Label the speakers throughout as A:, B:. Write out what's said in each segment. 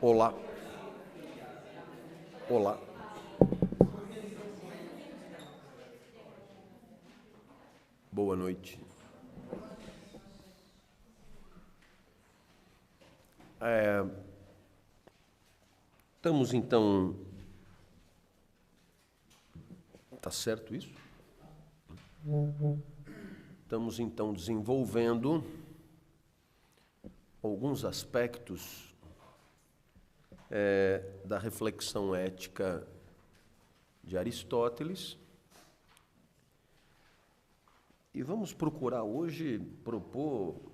A: Olá. Olá. Boa noite. Estamos então... Tá certo isso? Estamos então desenvolvendo alguns aspectos da reflexão ética de Aristóteles. E vamos procurar hoje propor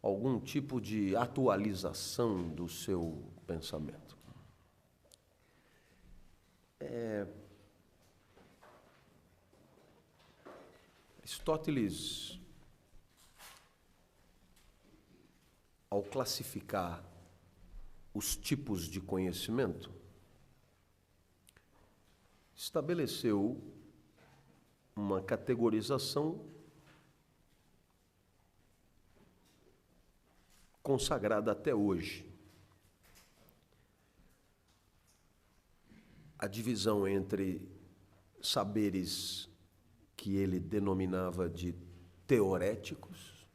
A: algum tipo de atualização do seu pensamento. Aristóteles, ao classificar os tipos de conhecimento, estabeleceu uma categorização consagrada até hoje. A divisão entre saberes que ele denominava de teoréticos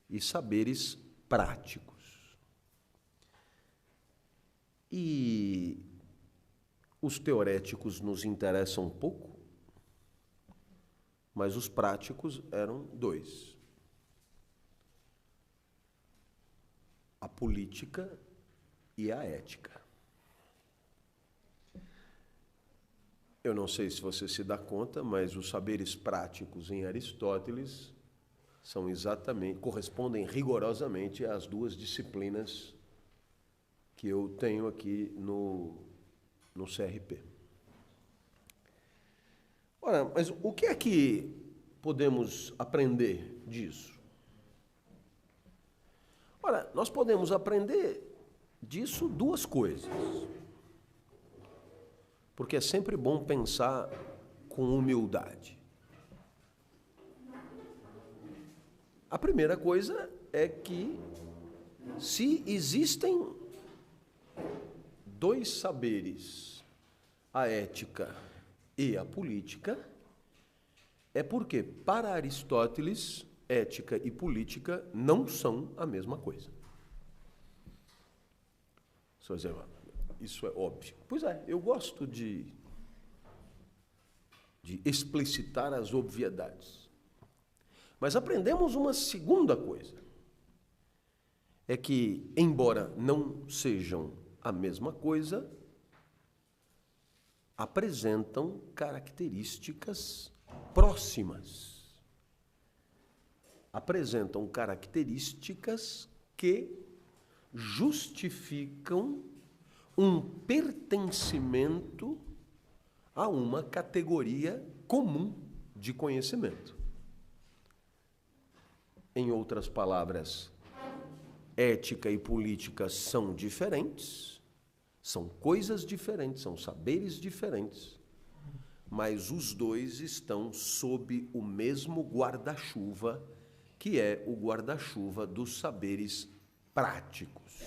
A: e saberes práticos. E os teoréticos nos interessam um pouco, mas os práticos eram dois: a política e a ética. Eu não sei se você se dá conta, mas os saberes práticos em Aristóteles correspondem rigorosamente às duas disciplinas que eu tenho aqui no CRP. Ora, mas o que é que podemos aprender disso? Ora, nós podemos aprender disso duas coisas. Porque é sempre bom pensar com humildade. A primeira coisa é que, se existem dois saberes, a ética e a política, é porque, para Aristóteles, ética e política não são a mesma coisa. Isso é óbvio. Pois é, eu gosto de explicitar as obviedades. Mas aprendemos uma segunda coisa. É que, embora não sejam a mesma coisa, apresentam características próximas. Apresentam características que justificam um pertencimento a uma categoria comum de conhecimento. Em outras palavras, ética e política são diferentes, são coisas diferentes, são saberes diferentes, mas os dois estão sob o mesmo guarda-chuva, que é o guarda-chuva dos saberes práticos.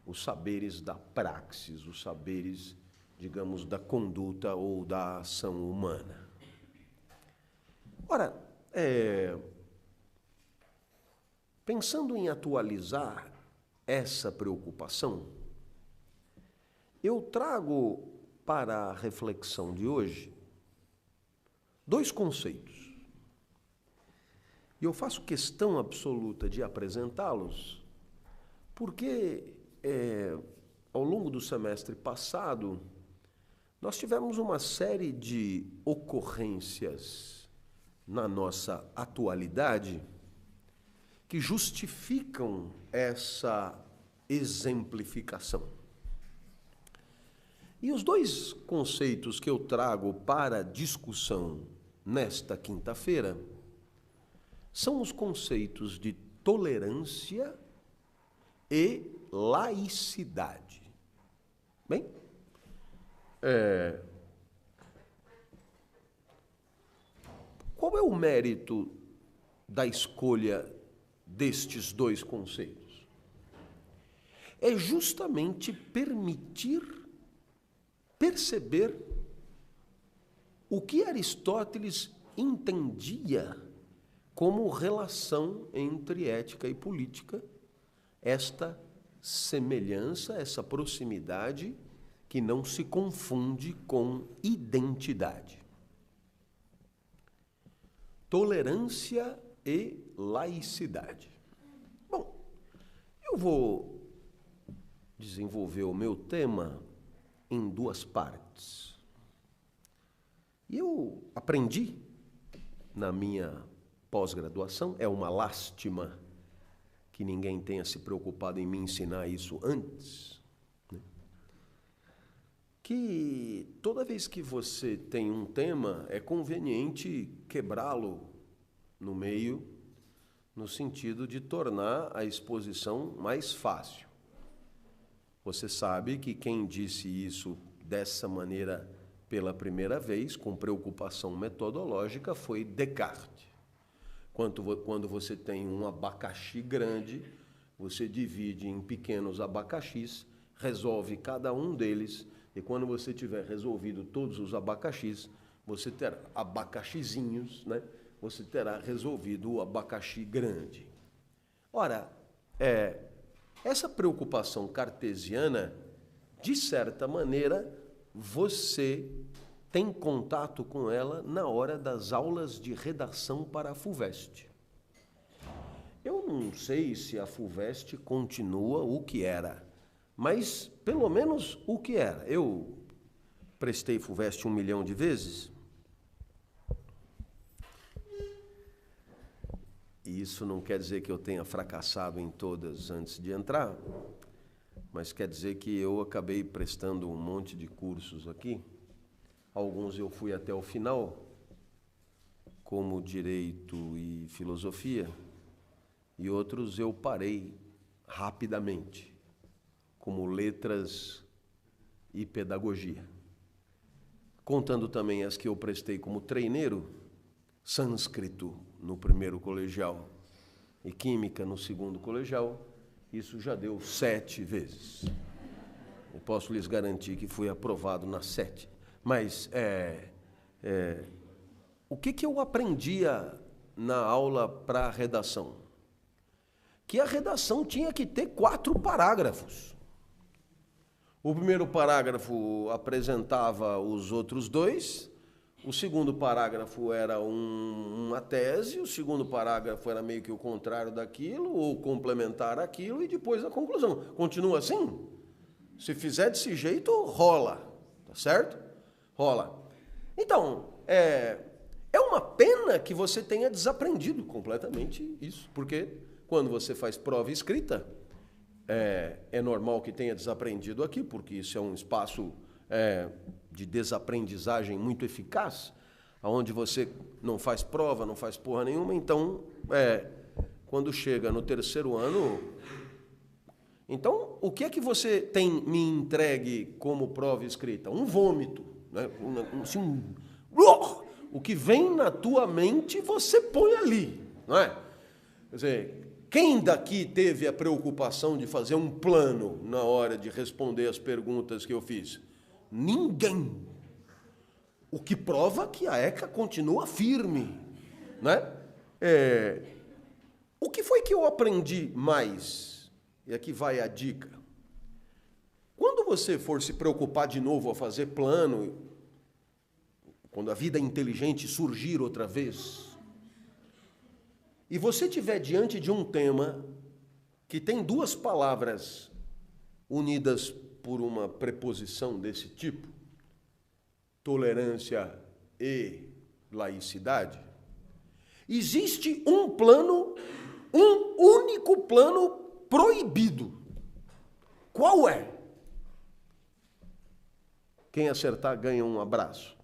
A: Os saberes da praxis, os saberes, digamos, da conduta ou da ação humana. Ora, pensando em atualizar essa preocupação, eu trago para a reflexão de hoje dois conceitos. E eu faço questão absoluta de apresentá-los, porque ao longo do semestre passado, nós tivemos uma série de ocorrências na nossa atualidade que justificam essa exemplificação. E os dois conceitos que eu trago para discussão nesta quinta-feira são os conceitos de tolerância e laicidade. Bem, qual é o mérito da escolha destes dois conceitos? é justamente permitir perceber o que Aristóteles entendia como relação entre ética e política, esta semelhança, essa proximidade que não se confunde com identidade. Tolerância e laicidade. Bom, eu vou desenvolver o meu tema em duas partes. E eu aprendi na minha pós-graduação, é uma lástima que ninguém tenha se preocupado em me ensinar isso antes, né? Que toda vez que você tem um tema, é conveniente quebrá-lo no meio, no sentido de tornar a exposição mais fácil. Você sabe que quem disse isso dessa maneira pela primeira vez, com preocupação metodológica, foi Descartes. Quando você tem um abacaxi grande, você divide em pequenos abacaxis, resolve cada um deles, e quando você tiver resolvido todos os abacaxis, você terá abacaxizinhos, né? Você terá resolvido o abacaxi grande. Ora, essa preocupação cartesiana, de certa maneira, você tem contato com ela na hora das aulas de redação para a FUVEST. Eu não sei se a FUVEST continua o que era, mas pelo menos o que era. Eu prestei FUVEST 1 milhão de vezes. E isso não quer dizer que eu tenha fracassado em todas antes de entrar, mas quer dizer que eu acabei prestando um monte de cursos aqui. Alguns eu fui até o final, como Direito e Filosofia, e outros eu parei rapidamente, como Letras e Pedagogia. Contando também as que eu prestei como treineiro, Sânscrito no primeiro colegial e Química no segundo colegial, isso já deu 7 vezes. Eu posso lhes garantir que fui aprovado nas 7. Mas o que eu aprendia na aula para redação? Que a redação tinha que ter 4 parágrafos. O primeiro parágrafo apresentava os outros 2, o segundo parágrafo era uma tese, o segundo parágrafo era meio que o contrário daquilo, ou complementar aquilo, e depois a conclusão. Continua assim? Se fizer desse jeito, rola, tá certo? Rola. Então, é uma pena que você tenha desaprendido completamente isso, porque quando você faz prova escrita, é normal que tenha desaprendido aqui, porque isso é um espaço de desaprendizagem muito eficaz, onde você não faz prova, não faz porra nenhuma, então, quando chega no terceiro ano... Então, o que é que você tem me entregue como prova escrita? Um vômito, né? Assim, o que vem na tua mente, você põe ali, não é? Quer dizer, quem daqui teve a preocupação de fazer um plano na hora de responder as perguntas que eu fiz? Ninguém. O que prova que a ECA continua firme, né? O que foi que eu aprendi mais? E aqui vai a dica. Quando você for se preocupar de novo a fazer plano, quando a vida inteligente surgir outra vez, e você estiver diante de um tema que tem 2 palavras unidas por uma preposição desse tipo, tolerância e laicidade, existe um plano, um único plano proibido. Qual é? Quem acertar ganha um abraço.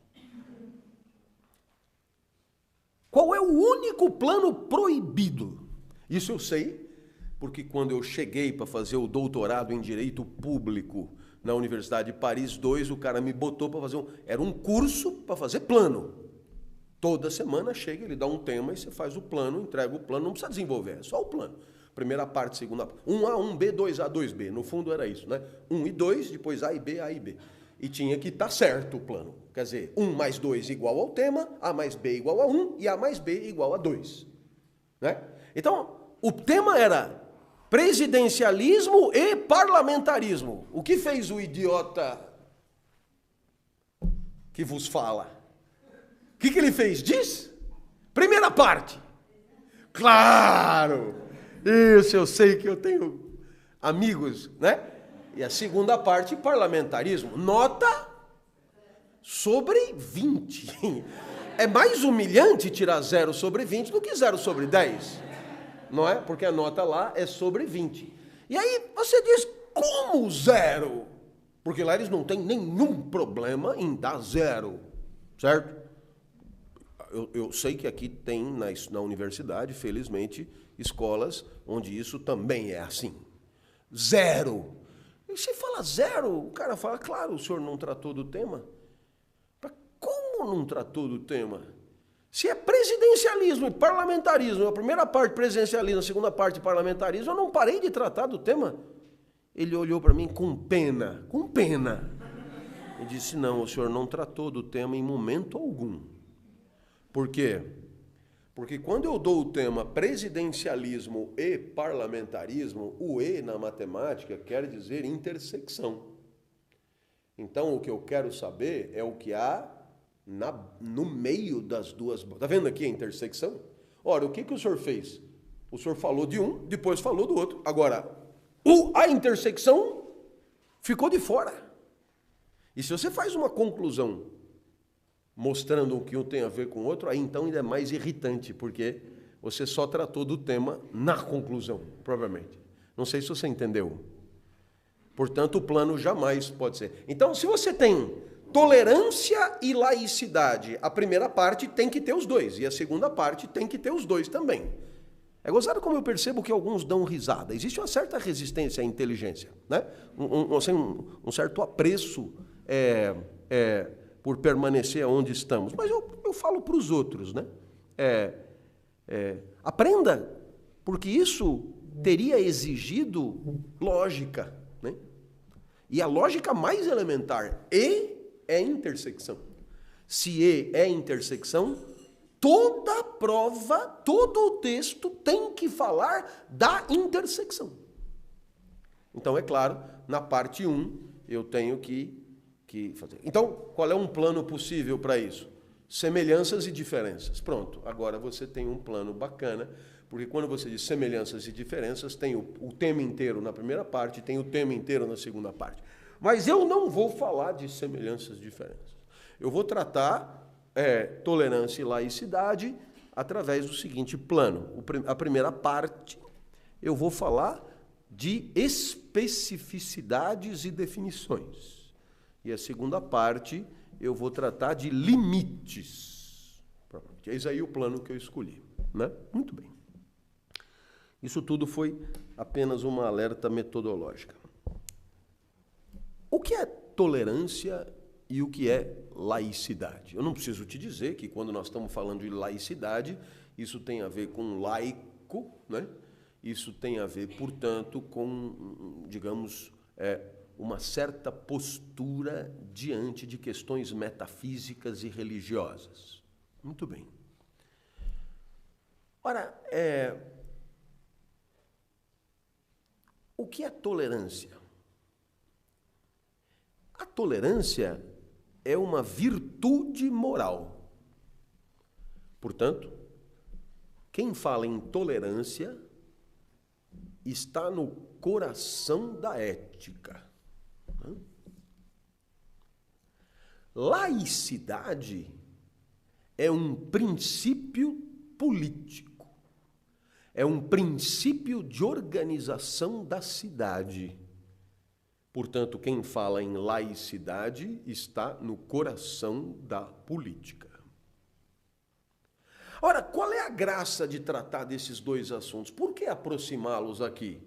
A: Qual é o único plano proibido? Isso eu sei, porque quando eu cheguei para fazer o doutorado em Direito Público na Universidade de Paris II, o cara me botou para fazer era um curso para fazer plano. Toda semana chega, ele dá um tema e você faz o plano, entrega o plano, não precisa desenvolver, é só o plano. Primeira parte, segunda parte. 1A, 1B, 2A, 2B. No fundo era isso, né? 1 e 2, depois A e B, A e B. E tinha que estar certo o plano. Quer dizer, 1 mais 2 igual ao tema, A mais B igual a 1 e A mais B igual a 2. Né? Então, o tema era presidencialismo e parlamentarismo. O que fez o idiota que vos fala? O que ele fez? Diz? Primeira parte. Claro! Isso, eu sei que eu tenho amigos, né? E a segunda parte, parlamentarismo. Nota sobre 20. É mais humilhante tirar 0 sobre 20 do que 0 sobre 10. Não é? Porque a nota lá é sobre 20. E aí você diz, como 0? Porque lá eles não têm nenhum problema em dar 0. Certo? Eu sei que aqui tem na universidade, felizmente, escolas onde isso também é assim. 0. E se fala 0, o cara fala, claro, o senhor não tratou do tema. Mas como não tratou do tema? Se é presidencialismo e parlamentarismo, a primeira parte presidencialismo, a segunda parte parlamentarismo, eu não parei de tratar do tema. Ele olhou para mim com pena, e disse, não, o senhor não tratou do tema em momento algum. Por quê? Porque quando eu dou o tema presidencialismo e parlamentarismo, o E na matemática quer dizer intersecção. Então, o que eu quero saber é o que há no meio das duas... Está vendo aqui a intersecção? Ora, o que o senhor fez? O senhor falou de um, depois falou do outro. Agora, a intersecção ficou de fora. E se você faz uma conclusão mostrando o que um tem a ver com o outro, aí então ainda é mais irritante, porque você só tratou do tema na conclusão, provavelmente. Não sei se você entendeu. Portanto, o plano jamais pode ser. Então, se você tem tolerância e laicidade, a primeira parte tem que ter os dois, e a segunda parte tem que ter os dois também. É gozado como eu percebo que alguns dão risada. Existe uma certa resistência à inteligência, né? Um certo apreço por permanecer onde estamos. Mas eu falo para os outros, né? Aprenda, porque isso teria exigido lógica, né? E a lógica mais elementar, E é intersecção. Se E é intersecção, toda prova, todo o texto tem que falar da intersecção. Então, é claro, na parte 1, eu tenho que fazer. Então, qual é um plano possível para isso? Semelhanças e diferenças. Pronto, agora você tem um plano bacana, porque quando você diz semelhanças e diferenças, tem o tema inteiro na primeira parte, tem o tema inteiro na segunda parte. Mas eu não vou falar de semelhanças e diferenças. Eu vou tratar tolerância e laicidade através do seguinte plano. A primeira parte, eu vou falar de especificidades e definições. E a segunda parte, eu vou tratar de limites. Eis aí o plano que eu escolhi, né? Muito bem. Isso tudo foi apenas uma alerta metodológica. O que é tolerância e o que é laicidade? Eu não preciso te dizer que quando nós estamos falando de laicidade, isso tem a ver com laico, né? Isso tem a ver, portanto, com, digamos, uma certa postura diante de questões metafísicas e religiosas. Muito bem. Ora, o que é tolerância? A tolerância é uma virtude moral. Portanto, quem fala em tolerância está no coração da ética. Laicidade é um princípio político, é um princípio de organização da cidade. Portanto, quem fala em laicidade está no coração da política. Ora, qual é a graça de tratar desses dois assuntos? Por que aproximá-los aqui?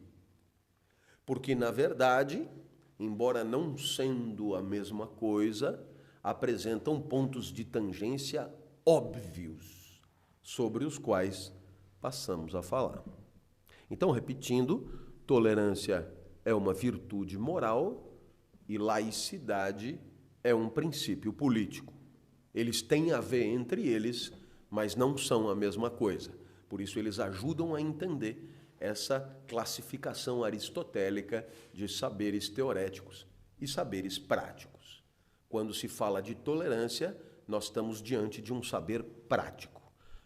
A: Porque, na verdade, embora não sendo a mesma coisa, apresentam pontos de tangência óbvios sobre os quais passamos a falar. Então, repetindo, tolerância é uma virtude moral e laicidade é um princípio político. Eles têm a ver entre eles, mas não são a mesma coisa. Por isso, eles ajudam a entender essa classificação aristotélica de saberes teoréticos e saberes práticos. Quando se fala de tolerância, nós estamos diante de um saber prático.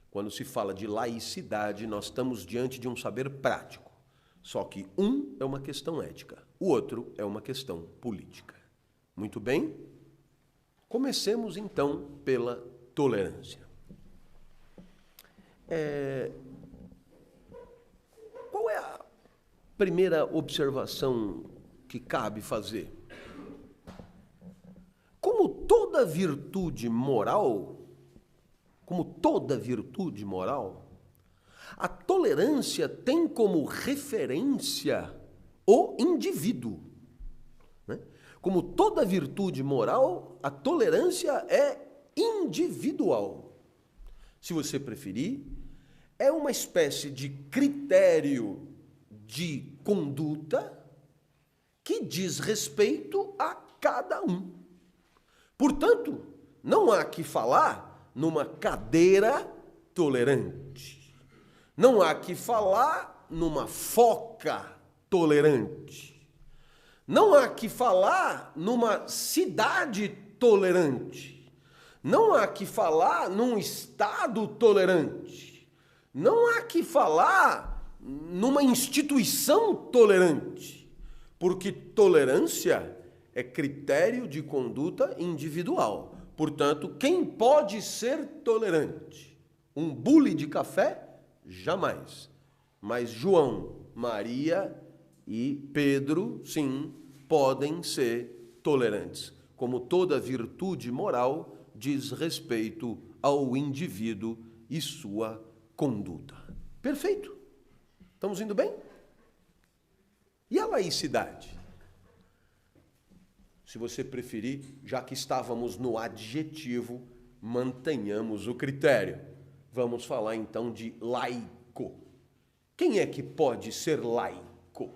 A: Quando se fala de laicidade, nós estamos diante de um saber prático. Só que um é uma questão ética, o outro é uma questão política. Muito bem? Comecemos, então, pela tolerância. Qual é a primeira observação que cabe fazer? Como toda virtude moral, a tolerância tem como referência o indivíduo. Né? Como toda virtude moral, a tolerância é individual. Se você preferir, é uma espécie de critério de conduta que diz respeito a cada um. Portanto, não há que falar numa cadeira tolerante. Não há que falar numa foca tolerante. Não há que falar numa cidade tolerante. Não há que falar num estado tolerante. Não há que falar numa instituição tolerante. Porque tolerância é critério de conduta individual. Portanto, quem pode ser tolerante? Um bule de café? Jamais. Mas João, Maria e Pedro, sim, podem ser tolerantes. Como toda virtude moral diz respeito ao indivíduo e sua conduta. Perfeito? Estamos indo bem? E a laicidade? Se você preferir, já que estávamos no adjetivo, mantenhamos o critério. Vamos falar então de laico. Quem é que pode ser laico?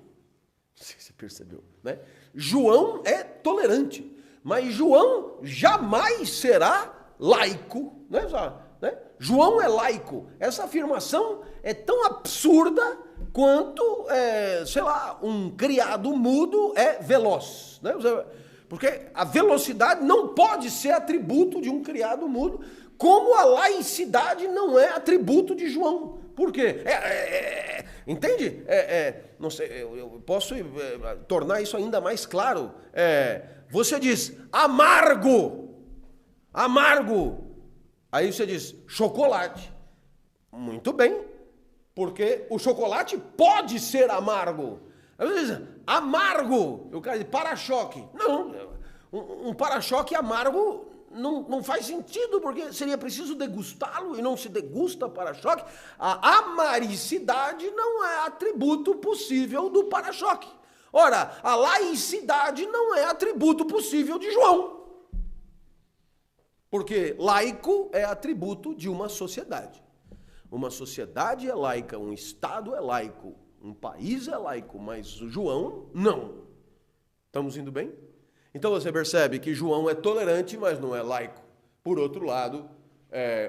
A: Você percebeu, né? João é tolerante, mas João jamais será laico, né? João é laico. Essa afirmação é tão absurda quanto, um criado mudo é veloz, né? Porque a velocidade não pode ser atributo de um criado mudo, como a laicidade não é atributo de João. Por quê? Entende? Não sei, eu posso tornar isso ainda mais claro. Você diz amargo. Aí você diz chocolate. Muito bem, porque o chocolate pode ser amargo. Aí você diz amargo. O cara diz para-choque. Não, um para-choque amargo não faz sentido, porque seria preciso degustá-lo e não se degusta para-choque. A amaricidade não é atributo possível do para-choque. Ora, a laicidade não é atributo possível de João. Porque laico é atributo de uma sociedade. Uma sociedade é laica, um estado é laico, um país é laico, mas João não. Estamos indo bem? Então você percebe que João é tolerante, mas não é laico. Por outro lado,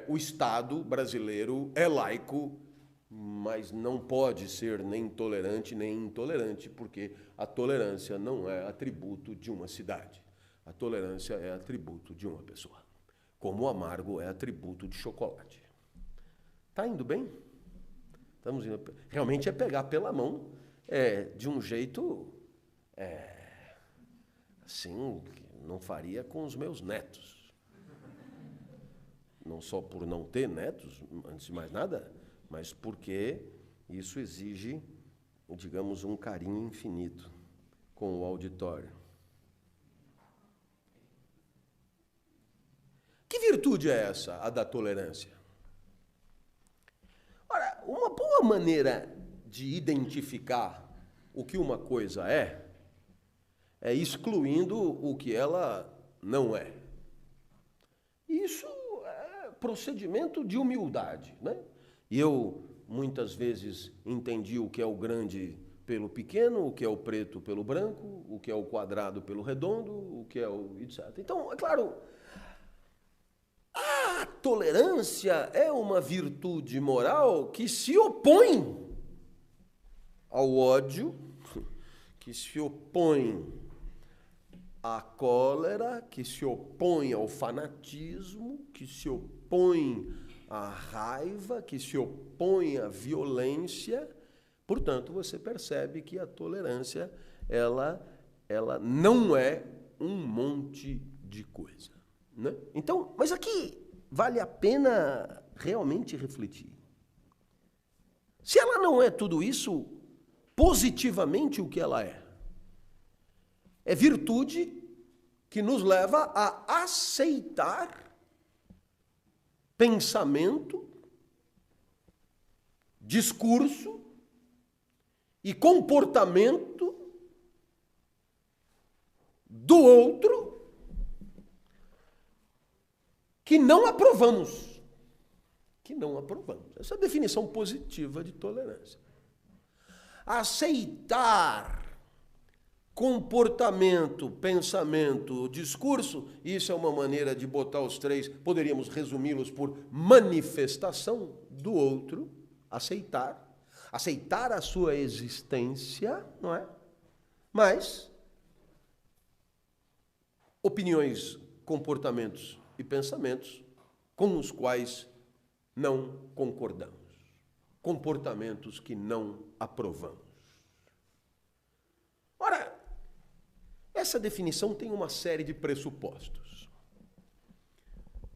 A: o Estado brasileiro é laico, mas não pode ser nem tolerante nem intolerante, porque a tolerância não é atributo de uma cidade. A tolerância é atributo de uma pessoa. Como o amargo é atributo de chocolate. Tá indo bem? Estamos indo. Realmente é pegar pela mão de um jeito assim, que não faria com os meus netos. Não só por não ter netos, antes de mais nada, mas porque isso exige, digamos, um carinho infinito com o auditório. Que virtude é essa, a da tolerância? Ora, uma boa maneira de identificar o que uma coisa é excluindo o que ela não é. Isso é procedimento de humildade, né? E eu, muitas vezes entendia o que é o grande pelo pequeno, o que é o preto pelo branco, o que é o quadrado pelo redondo, o que é o etc. Então, é claro, a tolerância é uma virtude moral que se opõe ao ódio, que se opõe à cólera, que se opõe ao fanatismo, que se opõe à raiva, que se opõe à violência. Portanto, você percebe que a tolerância, ela não é um monte de coisa, né? Então, mas aqui vale a pena realmente refletir. Se ela não é tudo isso, positivamente o que ela é? É virtude que nos leva a aceitar pensamento, discurso e comportamento do outro que não aprovamos. Que não aprovamos. Essa é a definição positiva de tolerância. Aceitar comportamento, pensamento, discurso, isso é uma maneira de botar os três, poderíamos resumi-los por manifestação do outro, aceitar a sua existência, não é? Mas opiniões, comportamentos e pensamentos com os quais não concordamos, comportamentos que não aprovamos. Ora, essa definição tem uma série de pressupostos.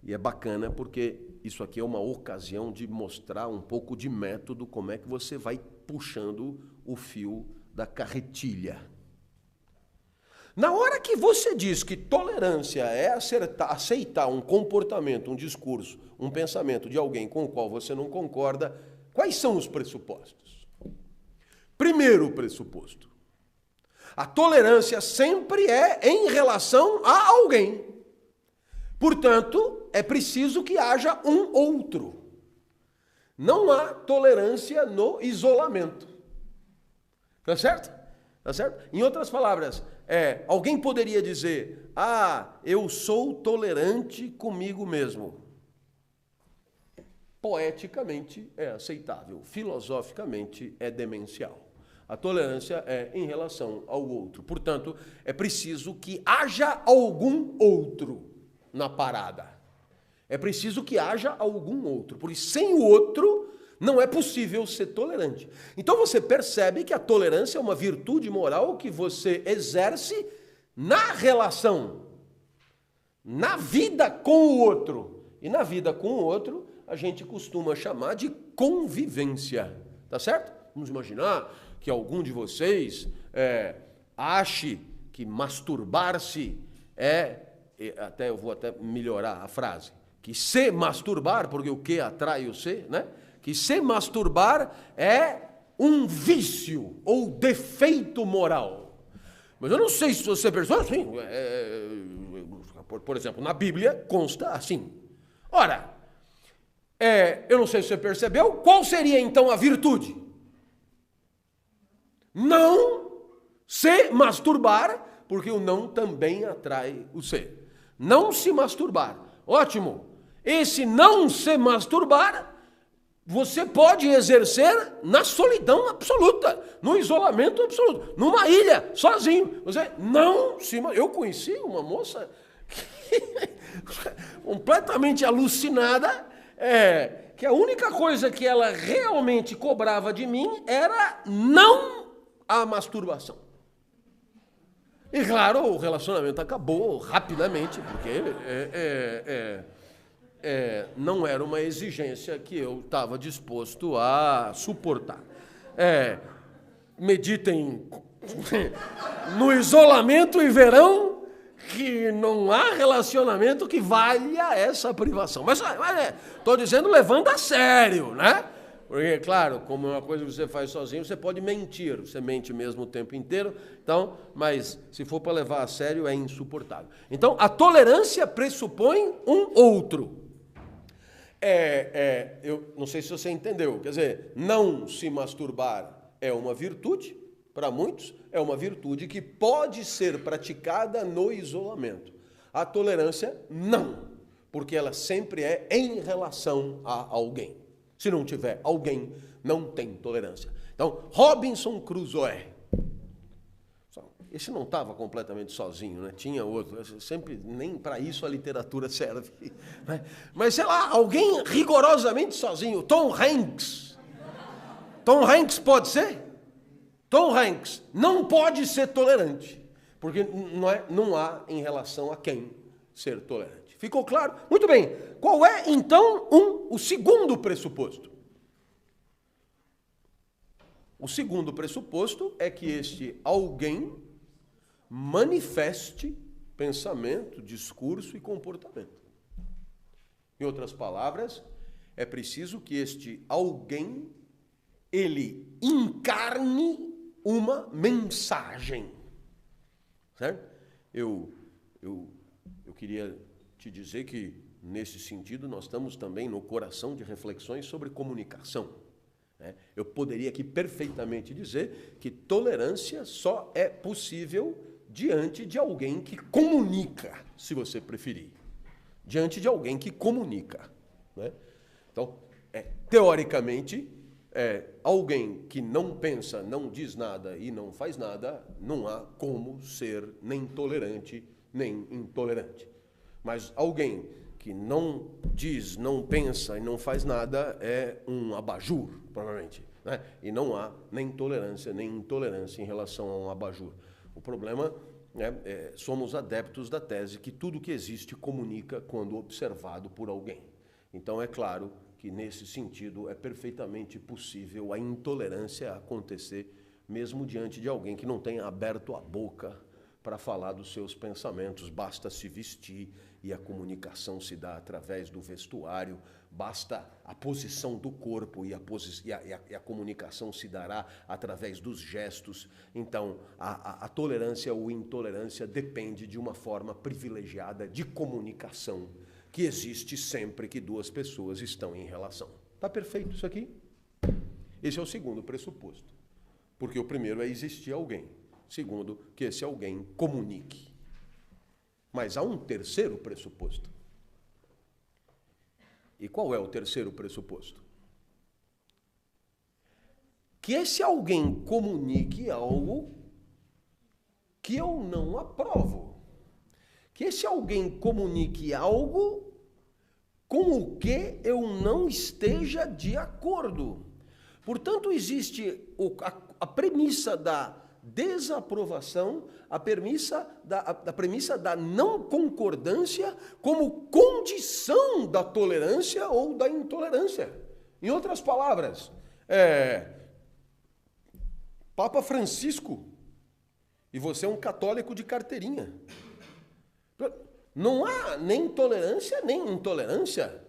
A: E é bacana porque isso aqui é uma ocasião de mostrar um pouco de método, como é que você vai puxando o fio da carretilha. Na hora que você diz que tolerância é aceitar um comportamento, um discurso, um pensamento de alguém com o qual você não concorda, quais são os pressupostos? Primeiro pressuposto: a tolerância sempre é em relação a alguém. Portanto, é preciso que haja um outro. Não há tolerância no isolamento. Tá certo? Tá certo? Em outras palavras, alguém poderia dizer: eu sou tolerante comigo mesmo. Poeticamente é aceitável, filosoficamente é demencial. A tolerância é em relação ao outro. Portanto, é preciso que haja algum outro na parada. É preciso que haja algum outro, porque sem o outro não é possível ser tolerante. Então você percebe que a tolerância é uma virtude moral que você exerce na relação, na vida com o outro. E na vida com o outro, a gente costuma chamar de convivência. Tá certo? Vamos imaginar que algum de vocês ache que masturbar-se eu vou até melhorar a frase, que se masturbar, porque o que atrai o se, né? Que se masturbar é um vício ou defeito moral. Mas eu não sei se você percebeu, assim, por exemplo, na Bíblia consta assim. Ora, eu não sei se você percebeu, qual seria então a virtude? Não se masturbar, porque o não também atrai o se. Não se masturbar. Ótimo. Esse não se masturbar, você pode exercer na solidão absoluta, no isolamento absoluto, numa ilha, sozinho. Você não se... Eu conheci uma moça completamente alucinada, que a única coisa que ela realmente cobrava de mim era não a masturbação. E claro, o relacionamento acabou rapidamente, porque não era uma exigência que eu estava disposto a suportar. Meditem no isolamento e verão que não há relacionamento que valha essa privação. Mas estou dizendo levando a sério, né? Porque, claro, como é uma coisa que você faz sozinho, você pode mentir, você mente mesmo o tempo inteiro, então, mas se for para levar a sério, é insuportável. Então, a tolerância pressupõe um outro. Eu não sei se você entendeu. Quer dizer, não se masturbar é uma virtude, para muitos, é uma virtude que pode ser praticada no isolamento. A tolerância, não, porque ela sempre é em relação a alguém. Se não tiver alguém, não tem tolerância. Então, Robinson Crusoe. Esse não estava completamente sozinho, né? Tinha outro. Sempre, nem para isso a literatura serve. Né? Mas, sei lá, alguém rigorosamente sozinho. Tom Hanks. Tom Hanks pode ser? Tom Hanks não pode ser tolerante. Porque não há em relação a quem ser tolerante. Ficou claro? Muito bem. Qual é, então, o segundo pressuposto? O segundo pressuposto é que este alguém manifeste pensamento, discurso e comportamento. Em outras palavras, é preciso que este alguém, ele encarne uma mensagem. Certo? Eu queria te dizer que, nesse sentido, nós estamos também no coração de reflexões sobre comunicação. Eu poderia aqui perfeitamente dizer que tolerância só é possível diante de alguém que comunica, se você preferir. Diante de alguém que comunica. Né? Então, teoricamente, alguém que não pensa, não diz nada e não faz nada, não há como ser nem tolerante, nem intolerante. Mas alguém que não diz, não pensa e não faz nada é um abajur, provavelmente. Né? E não há nem tolerância, nem intolerância em relação a um abajur. O problema somos adeptos da tese que tudo que existe comunica quando observado por alguém. Então, é claro que, nesse sentido, é perfeitamente possível a intolerância acontecer mesmo diante de alguém que não tenha aberto a boca para falar dos seus pensamentos. Basta se vestir e a comunicação se dá através do vestuário, basta a posição do corpo e a comunicação se dará através dos gestos. Então, a tolerância ou intolerância depende de uma forma privilegiada de comunicação que existe sempre que duas pessoas estão em relação. Está perfeito isso aqui? Esse é o segundo pressuposto. Porque o primeiro é existir alguém. Segundo, que esse alguém comunique. Mas há um terceiro pressuposto. E qual é o terceiro pressuposto? Que esse alguém comunique algo que eu não aprovo. Que esse alguém comunique algo com o que eu não esteja de acordo. Portanto, existe a premissa da desaprovação, a premissa da não concordância como condição da tolerância ou da intolerância. Em outras palavras, Papa Francisco, e você é um católico de carteirinha. Não há nem tolerância nem intolerância.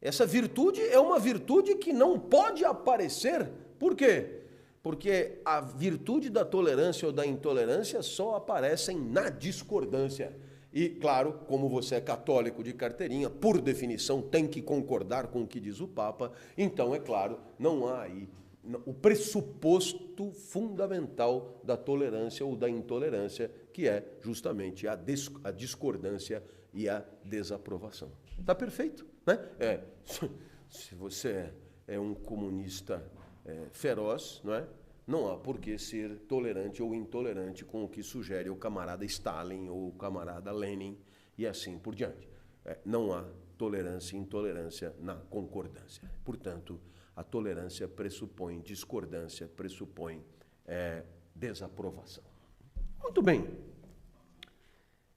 A: Essa virtude é uma virtude que não pode aparecer. Por quê? Porque a virtude da tolerância ou da intolerância só aparecem na discordância. E, claro, como você é católico de carteirinha, por definição tem que concordar com o que diz o Papa. Então, é claro, não há aí o pressuposto fundamental da tolerância ou da intolerância, que é justamente a discordância e a desaprovação. Está perfeito, né? Se você é um comunista feroz, não é? Não há por que ser tolerante ou intolerante com o que sugere o camarada Stalin ou o camarada Lenin e assim por diante. Não há tolerância e intolerância na concordância. Portanto, a tolerância pressupõe discordância, pressupõe desaprovação. Muito bem.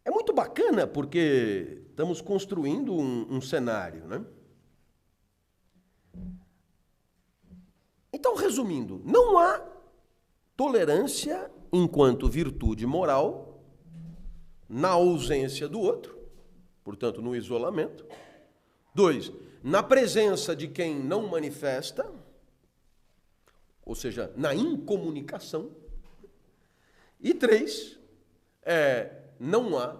A: É muito bacana porque estamos construindo um cenário, né? Então, resumindo, não há tolerância enquanto virtude moral na ausência do outro, portanto, no isolamento. 2, na presença de quem não manifesta, ou seja, na incomunicação. E 3, não há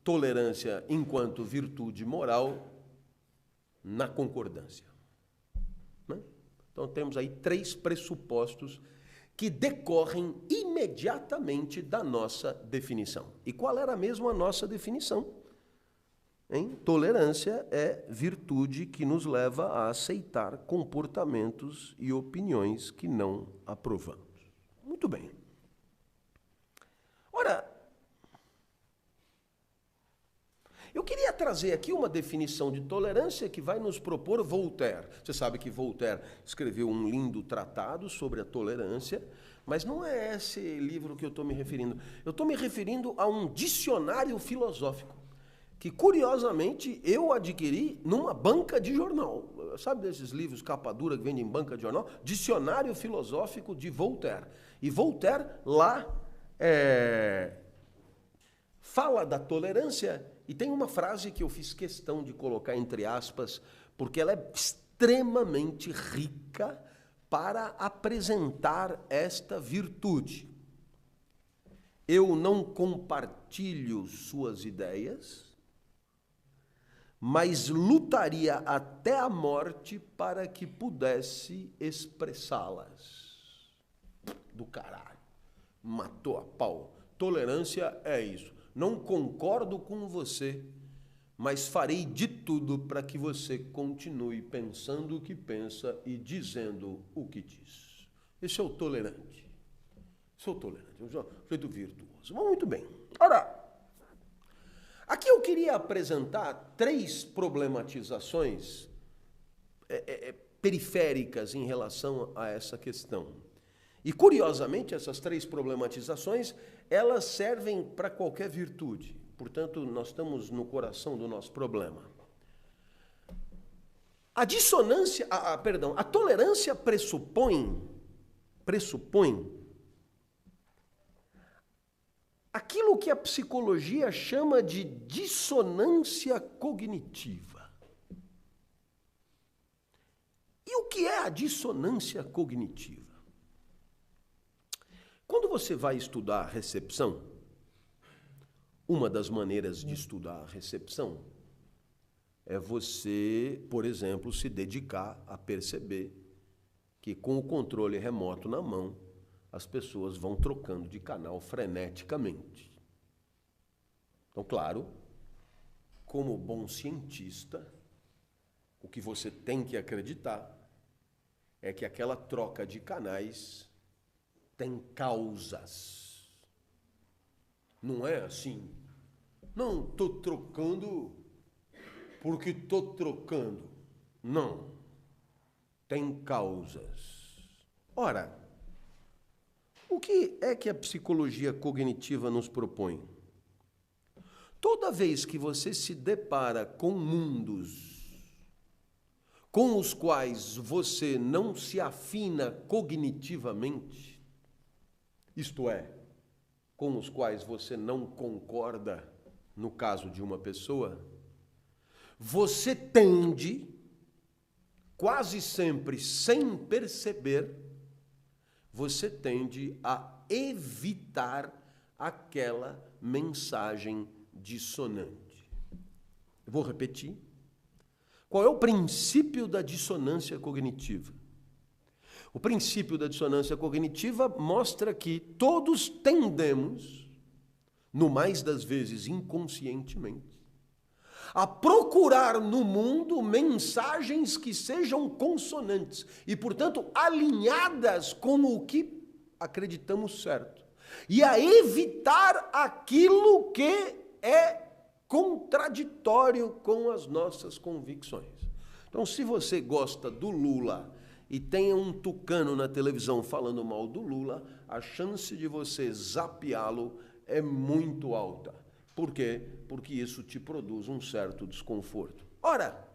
A: tolerância enquanto virtude moral na concordância. Né? Então temos aí 3 pressupostos que decorrem imediatamente da nossa definição. E qual era mesmo a nossa definição? Tolerância é virtude que nos leva a aceitar comportamentos e opiniões que não aprovamos. Muito bem. Ora, eu queria trazer aqui uma definição de tolerância que vai nos propor Voltaire. Você sabe que Voltaire escreveu um lindo tratado sobre a tolerância, mas não é esse livro que eu estou me referindo. Eu estou me referindo a um dicionário filosófico, que curiosamente eu adquiri numa banca de jornal. Sabe desses livros capa dura que vendem em banca de jornal? Dicionário Filosófico de Voltaire. E Voltaire lá fala da tolerância e tem uma frase que eu fiz questão de colocar entre aspas, porque ela é extremamente rica para apresentar esta virtude. Eu não compartilho suas ideias, mas lutaria até a morte para que pudesse expressá-las. Do caralho. Matou a pau. Tolerância é isso. Não concordo com você, mas farei de tudo para que você continue pensando o que pensa e dizendo o que diz. Esse é o tolerante. Sou tolerante, é um jeito virtuoso. Muito bem. Ora, aqui eu queria apresentar 3 problematizações periféricas em relação a essa questão. E, curiosamente, essas 3 problematizações, elas servem para qualquer virtude. Portanto, nós estamos no coração do nosso problema. A tolerância pressupõe aquilo que a psicologia chama de dissonância cognitiva. E o que é a dissonância cognitiva? Quando você vai estudar a recepção, uma das maneiras de estudar a recepção é você, por exemplo, se dedicar a perceber que com o controle remoto na mão, as pessoas vão trocando de canal freneticamente. Então, claro, como bom cientista, o que você tem que acreditar é que aquela troca de canais tem causas. Não é assim. Não, estou trocando porque estou trocando. Não. Tem causas. Ora, o que é que a psicologia cognitiva nos propõe? Toda vez que você se depara com mundos com os quais você não se afina cognitivamente, isto é, com os quais você não concorda, no caso de uma pessoa, você tende, quase sempre sem perceber, você tende a evitar aquela mensagem dissonante. Eu vou repetir. Qual é o princípio da dissonância cognitiva? O princípio da dissonância cognitiva mostra que todos tendemos, no mais das vezes inconscientemente, a procurar no mundo mensagens que sejam consonantes e, portanto, alinhadas com o que acreditamos certo. E a evitar aquilo que é contraditório com as nossas convicções. Então, se você gosta do Lula e tem um tucano na televisão falando mal do Lula, a chance de você zapeá-lo é muito alta. Por quê? Porque isso te produz um certo desconforto. Ora,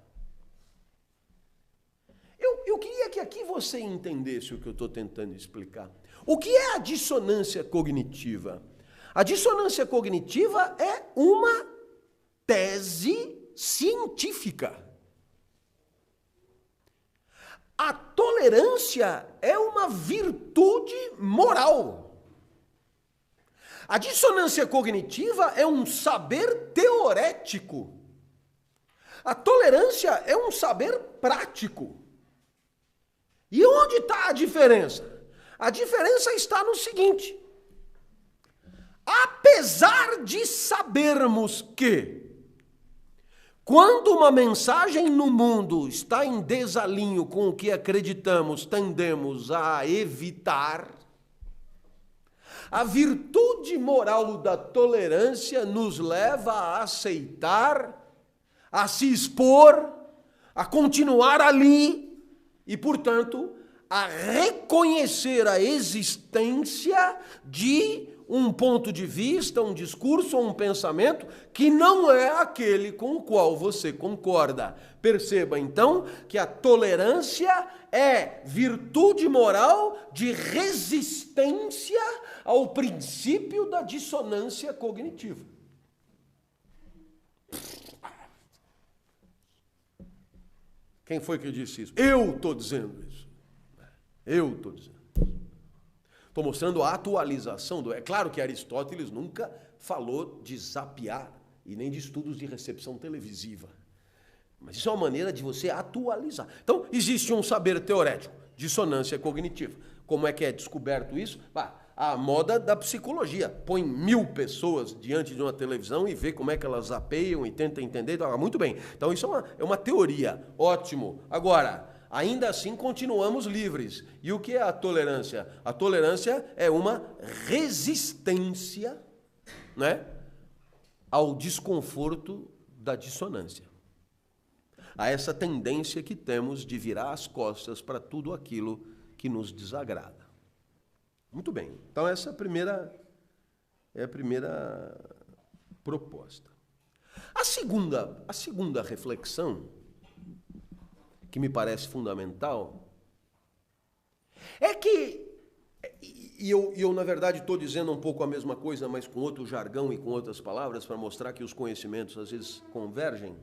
A: eu queria que aqui você entendesse o que eu estou tentando explicar. O que é a dissonância cognitiva? A dissonância cognitiva é uma tese científica. A tolerância é uma virtude moral. A dissonância cognitiva é um saber teorético. A tolerância é um saber prático. E onde está a diferença? A diferença está no seguinte: apesar de sabermos que, quando uma mensagem no mundo está em desalinho com o que acreditamos, tendemos a evitar, a virtude moral da tolerância nos leva a aceitar, a se expor, a continuar ali e, portanto, a reconhecer a existência de um ponto de vista, um discurso ou um pensamento que não é aquele com o qual você concorda. Perceba, então, que a tolerância é virtude moral de resistência ao princípio da dissonância cognitiva. Quem foi que disse isso? Eu estou dizendo isso. Eu estou dizendo. Estou mostrando a atualização do... É claro que Aristóteles nunca falou de zapear e nem de estudos de recepção televisiva. Mas isso é uma maneira de você atualizar. Então, existe um saber teorético, dissonância cognitiva. Como é que é descoberto isso? A moda da psicologia. Põe 1000 pessoas diante de uma televisão e vê como é que elas zapeiam e tenta entender. Muito bem. Então, isso é uma teoria. Ótimo. Agora, ainda assim, continuamos livres. E o que é a tolerância? A tolerância é uma resistência, né, ao desconforto da dissonância. A essa tendência que temos de virar as costas para tudo aquilo que nos desagrada. Muito bem. Então, essa é a primeira proposta. A segunda reflexão, que me parece fundamental, é que, e eu na verdade estou dizendo um pouco a mesma coisa, mas com outro jargão e com outras palavras, para mostrar que os conhecimentos às vezes convergem.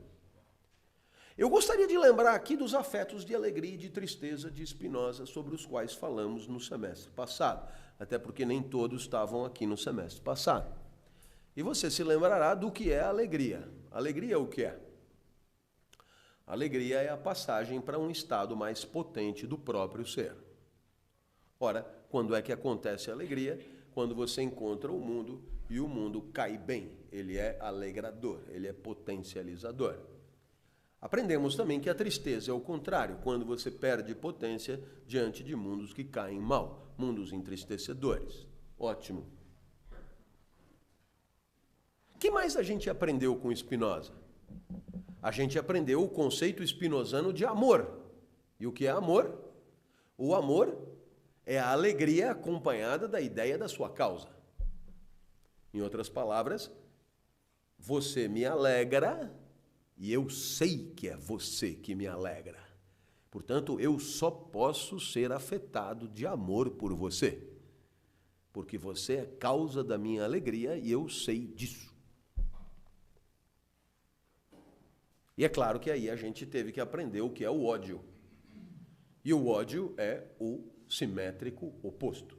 A: Eu gostaria de lembrar aqui dos afetos de alegria e de tristeza de Spinoza, sobre os quais falamos no semestre passado, até porque nem todos estavam aqui no semestre passado. E você se lembrará do que é a alegria. Alegria é o que é? Alegria é a passagem para um estado mais potente do próprio ser. Ora, quando é que acontece a alegria? Quando você encontra o mundo e o mundo cai bem. Ele é alegrador, ele é potencializador. Aprendemos também que a tristeza é o contrário, quando você perde potência diante de mundos que caem mal, mundos entristecedores. Ótimo. O que mais a gente aprendeu com Spinoza? A gente aprendeu o conceito spinozano de amor. E o que é amor? O amor é a alegria acompanhada da ideia da sua causa. Em outras palavras, você me alegra e eu sei que é você que me alegra. Portanto, eu só posso ser afetado de amor por você, porque você é causa da minha alegria e eu sei disso. E é claro que aí a gente teve que aprender o que é o ódio. E o ódio é o simétrico oposto.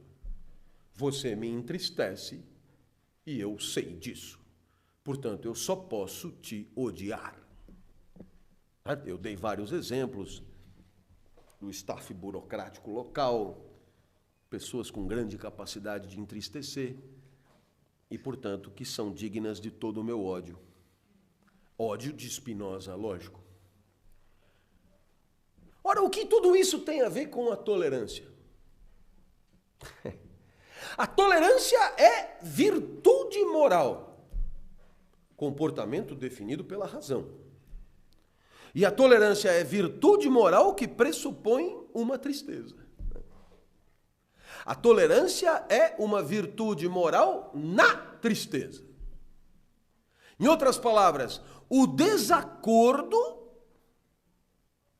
A: Você me entristece e eu sei disso. Portanto, eu só posso te odiar. Eu dei vários exemplos do staff burocrático local, pessoas com grande capacidade de entristecer e, portanto, que são dignas de todo o meu ódio. Ódio de Spinoza, lógico. Ora, o que tudo isso tem a ver com a tolerância? A tolerância é virtude moral, comportamento definido pela razão. E a tolerância é virtude moral que pressupõe uma tristeza. A tolerância é uma virtude moral na tristeza. Em outras palavras, o desacordo,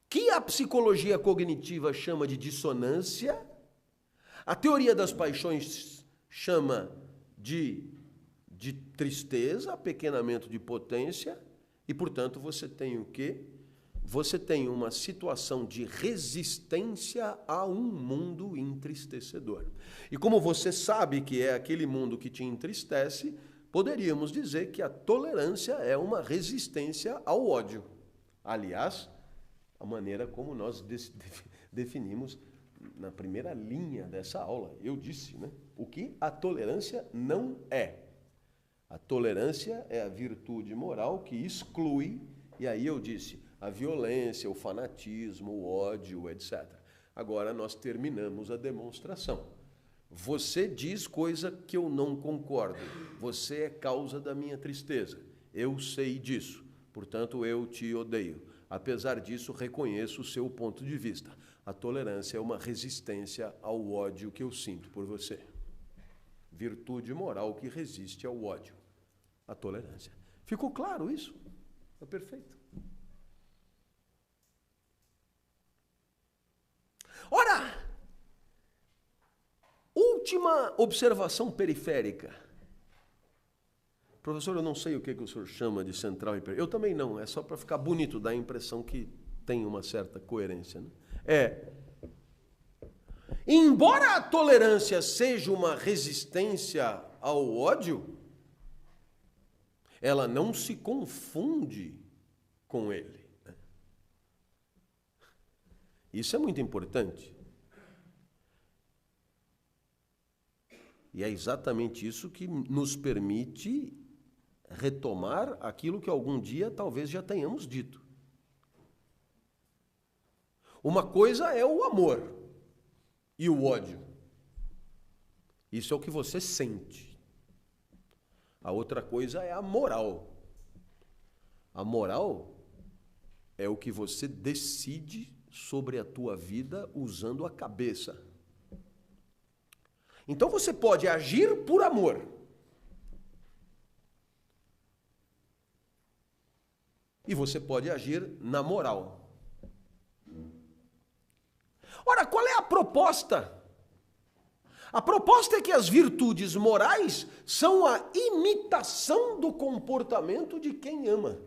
A: que a psicologia cognitiva chama de dissonância, a teoria das paixões chama de tristeza, apequenamento de potência, e, portanto, você tem o quê? Você tem uma situação de resistência a um mundo entristecedor. E como você sabe que é aquele mundo que te entristece, poderíamos dizer que a tolerância é uma resistência ao ódio. Aliás, a maneira como nós definimos na primeira linha dessa aula. Eu disse, né? O que a tolerância não é. A tolerância é a virtude moral que exclui, e aí eu disse, a violência, o fanatismo, o ódio, etc. Agora nós terminamos a demonstração. Você diz coisa que eu não concordo. Você é causa da minha tristeza. Eu sei disso. Portanto, eu te odeio. Apesar disso, reconheço o seu ponto de vista. A tolerância é uma resistência ao ódio que eu sinto por você. Virtude moral que resiste ao ódio. A tolerância. Ficou claro isso? É perfeito. Ora, última observação periférica. Professor, eu não sei o que o senhor chama de central e periférica. Eu também não, é só para ficar bonito, dar a impressão que tem uma certa coerência. Né? Embora a tolerância seja uma resistência ao ódio, ela não se confunde com ele. Isso é muito importante. E é exatamente isso que nos permite retomar aquilo que algum dia talvez já tenhamos dito. Uma coisa é o amor e o ódio. Isso é o que você sente. A outra coisa é a moral. A moral é o que você decide sobre a tua vida usando a cabeça. Então você pode agir por amor. E você pode agir na moral. Ora, qual é a proposta? A proposta é que as virtudes morais são a imitação do comportamento de quem ama.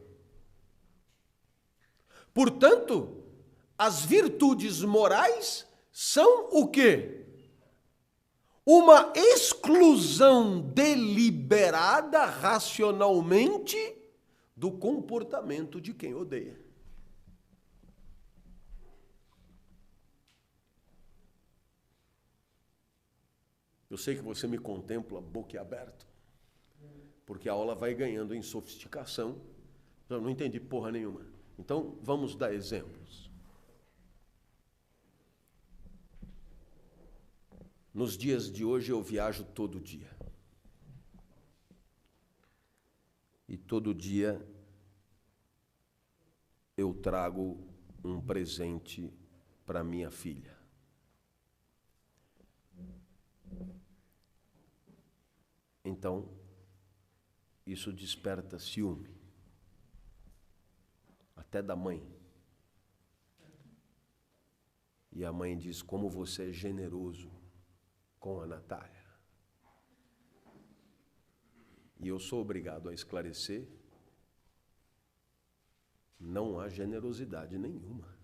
A: Portanto, as virtudes morais são o quê? Uma exclusão deliberada racionalmente do comportamento de quem odeia. Eu sei que você me contempla boquiaberto, porque a aula vai ganhando em sofisticação. Eu não entendi porra nenhuma. Então, vamos dar exemplos. Nos dias de hoje eu viajo todo dia. E todo dia eu trago um presente para minha filha. Então, isso desperta ciúme. Até da mãe. E a mãe diz, como você é generoso com a Natália. E eu sou obrigado a esclarecer, não há generosidade nenhuma.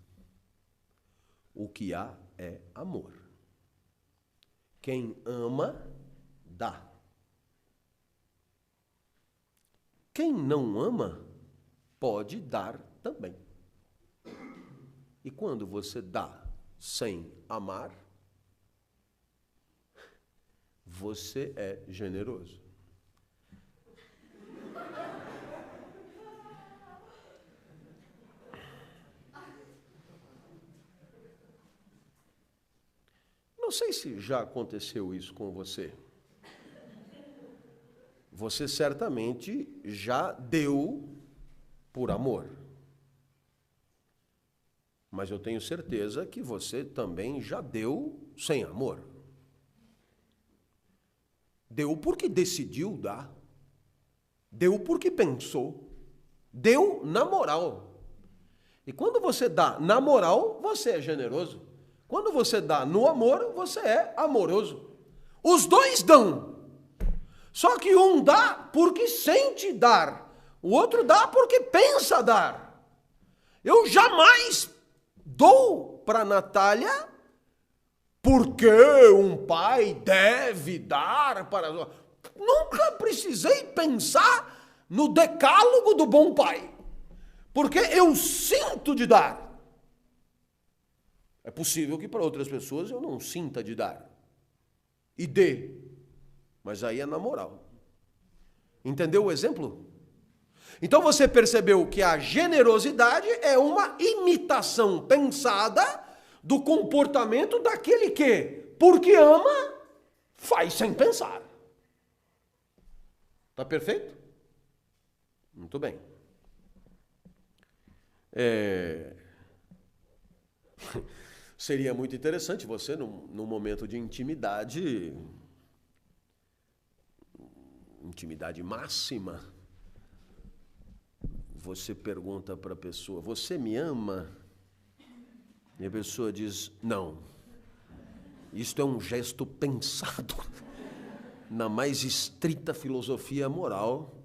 A: O que há é amor. Quem ama, dá. Quem não ama, pode dar também. E quando você dá sem amar, você é generoso. Não sei se já aconteceu isso com você. Você certamente já deu por amor. Mas eu tenho certeza que você também já deu sem amor. Deu porque decidiu dar. Deu porque pensou. Deu na moral. E quando você dá na moral, você é generoso. Quando você dá no amor, você é amoroso. Os dois dão. Só que um dá porque sente dar. O outro dá porque pensa dar. Eu jamais dou para a Natália porque um pai deve dar para... Nunca precisei pensar no decálogo do bom pai. Porque eu sinto de dar. É possível que para outras pessoas eu não sinta de dar. E dê. Mas aí é na moral. Entendeu o exemplo? Então você percebeu que a generosidade é uma imitação pensada do comportamento daquele que, porque ama, faz sem pensar. Tá perfeito? Muito bem. Seria muito interessante você, num momento de intimidade máxima, você pergunta para a pessoa, você me ama? E a pessoa diz, não. Isto é um gesto pensado na mais estrita filosofia moral,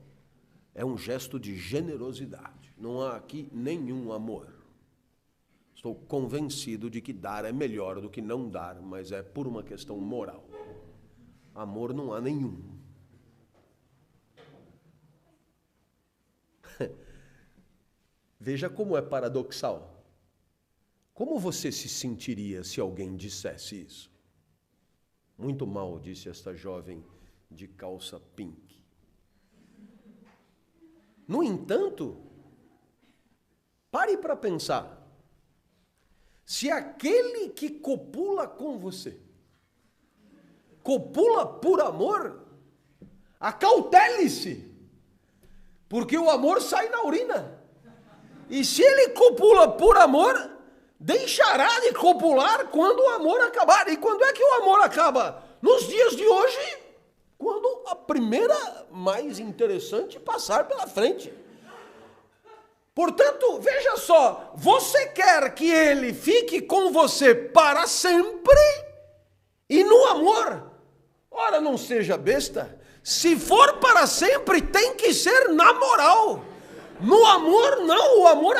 A: é um gesto de generosidade. Não há aqui nenhum amor. Estou convencido de que dar é melhor do que não dar, mas é por uma questão moral. Amor não há nenhum. Veja como é paradoxal. Como você se sentiria se alguém dissesse isso? Muito mal, disse esta jovem de calça pink. No entanto, pare para pensar. Se aquele que copula com você, copula por amor, acautele-se, porque o amor sai na urina. E se ele copula por amor, deixará de copular quando o amor acabar. E quando é que o amor acaba? Nos dias de hoje, quando a primeira mais interessante passar pela frente. Portanto, veja só, você quer que ele fique com você para sempre e no amor? Ora, não seja besta. Se for para sempre, tem que ser na moral. No amor, não, o amor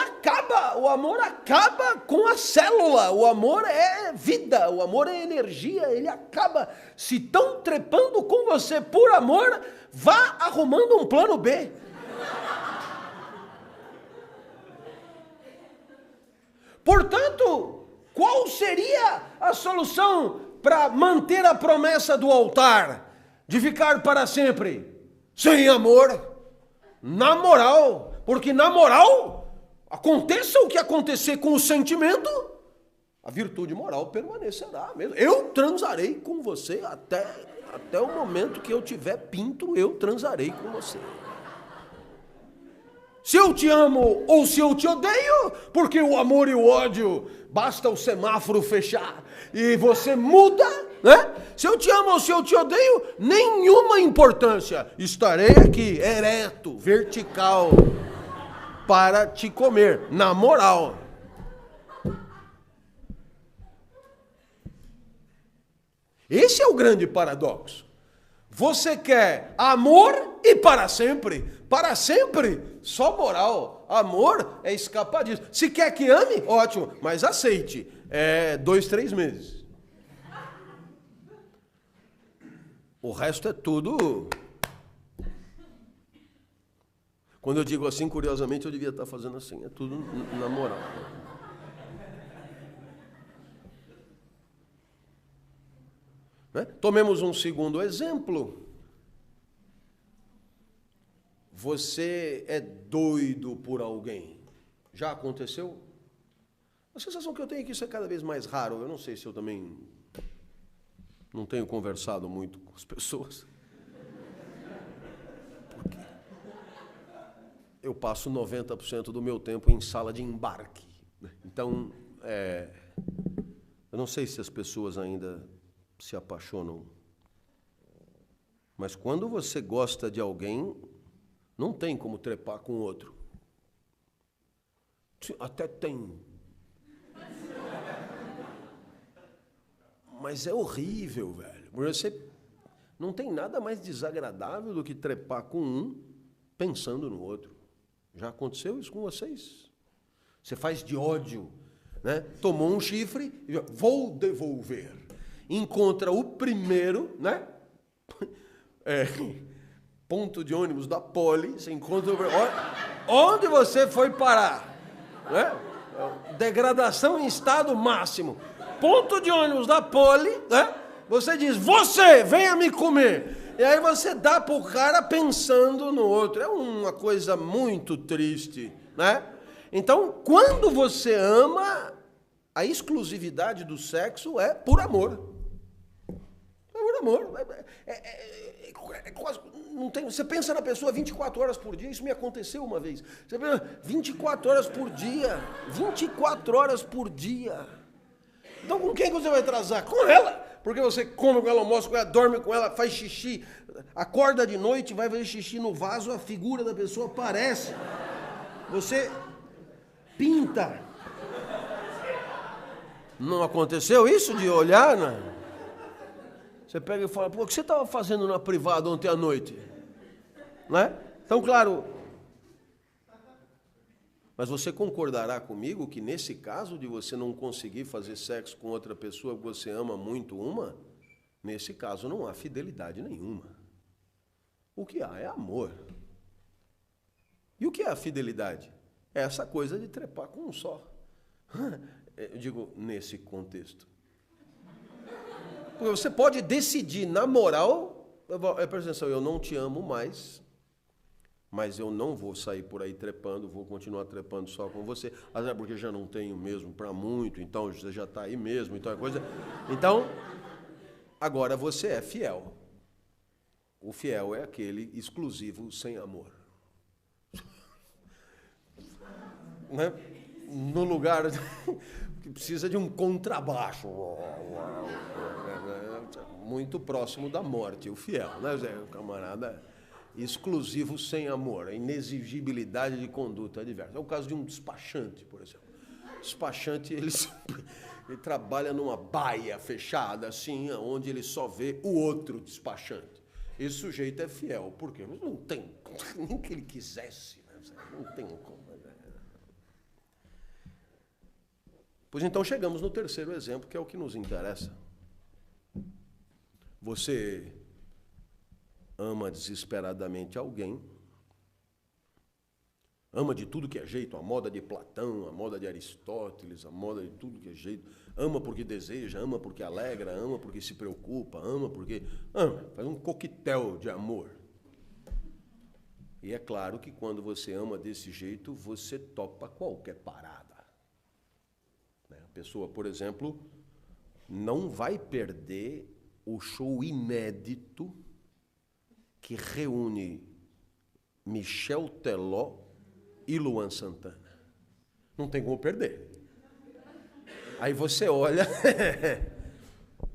A: acaba com a célula, o amor é vida, o amor é energia, ele acaba. Se estão trepando com você por amor, vá arrumando um plano B. Portanto, qual seria a solução para manter a promessa do altar, de ficar para sempre? Sem amor, na moral. Porque na moral, aconteça o que acontecer com o sentimento, a virtude moral permanecerá mesmo. Eu transarei com você até o momento que eu tiver pinto, eu transarei com você. Se eu te amo ou se eu te odeio, porque o amor e o ódio, basta o semáforo fechar e você muda, né? Se eu te amo ou se eu te odeio, nenhuma importância. Estarei aqui, ereto, vertical, para te comer, na moral. Esse é o grande paradoxo. Você quer amor e para sempre. Para sempre, só moral. Amor é escapar disso. Se quer que ame, ótimo, mas aceite. 2, 3 meses. O resto é tudo... Quando eu digo assim, curiosamente, eu devia estar fazendo assim. É tudo na moral. Né? Tomemos um segundo exemplo. Você é doido por alguém. Já aconteceu? A sensação que eu tenho é que isso é cada vez mais raro. Eu não sei se eu também não tenho conversado muito com as pessoas. Porque eu passo 90% do meu tempo em sala de embarque. Então, eu não sei se as pessoas ainda se apaixonam. Mas quando você gosta de alguém, não tem como trepar com outro. Até tem. Mas é horrível, velho. Você não tem nada mais desagradável do que trepar com um pensando no outro. Já aconteceu isso com vocês? Você faz de ódio, né? Tomou um chifre, vou devolver. Encontra o primeiro, né? Ponto de ônibus da Poli, você encontra o... Onde você foi parar? Né? Degradação em estado máximo. Ponto de ônibus da Poli, né? Você diz, você, venha me comer. E aí você dá pro cara pensando no outro. É uma coisa muito triste, né? Então, quando você ama, a exclusividade do sexo é por amor. É por amor. Quase, não tem, você pensa na pessoa 24 horas por dia, isso me aconteceu uma vez. Você pensa 24 horas por dia. 24 horas por dia. Então com quem você vai transar? Com ela. Porque você come com ela, almoça com ela, dorme com ela, faz xixi, acorda de noite, vai fazer xixi no vaso, a figura da pessoa aparece. Você pinta. Não aconteceu isso de olhar, né? Você pega e fala, pô, o que você estava fazendo na privada ontem à noite? Né? Então, claro, mas você concordará comigo que nesse caso de você não conseguir fazer sexo com outra pessoa que você ama muito uma, nesse caso não há fidelidade nenhuma. O que há é amor. E o que é a fidelidade? É essa coisa de trepar com um só. Eu digo, nesse contexto. Porque você pode decidir, na moral, presta atenção, eu não te amo mais, mas eu não vou sair por aí trepando, vou continuar trepando só com você, até porque já não tenho mesmo para muito, então você já está aí mesmo, então é coisa... Então, agora você é fiel. O fiel é aquele exclusivo sem amor. Né? No lugar que precisa de um contrabaixo. Muito próximo da morte, o fiel, né, Zé? O camarada exclusivo sem amor, a inexigibilidade de conduta adversa. É o caso de um despachante, por exemplo. O despachante, ele trabalha numa baia fechada, assim, onde ele só vê o outro despachante. Esse sujeito é fiel, por quê? Não tem, nem que ele quisesse, né? Não tem como. Pois então chegamos no terceiro exemplo, que é o que nos interessa. Você ama desesperadamente alguém, ama de tudo que é jeito, a moda de Platão, a moda de Aristóteles, a moda de tudo que é jeito, ama porque deseja, ama porque alegra, ama porque se preocupa, ama porque... faz um coquetel de amor. E é claro que quando você ama desse jeito, você topa qualquer parada. A pessoa, por exemplo, não vai perder o show inédito que reúne Michel Teló e Luan Santana. Não tem como perder. Aí você olha...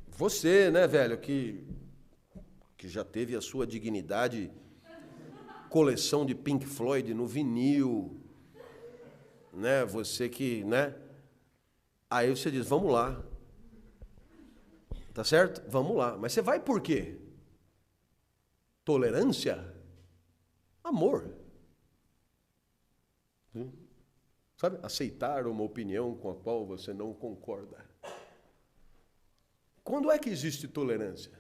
A: Você, né, velho, que já teve a sua dignidade, coleção de Pink Floyd no vinil, né, você que, né... Aí você diz, vamos lá. Tá certo? Vamos lá. Mas você vai por quê? Tolerância? Amor. Sabe? Aceitar uma opinião com a qual você não concorda. Quando é que existe tolerância?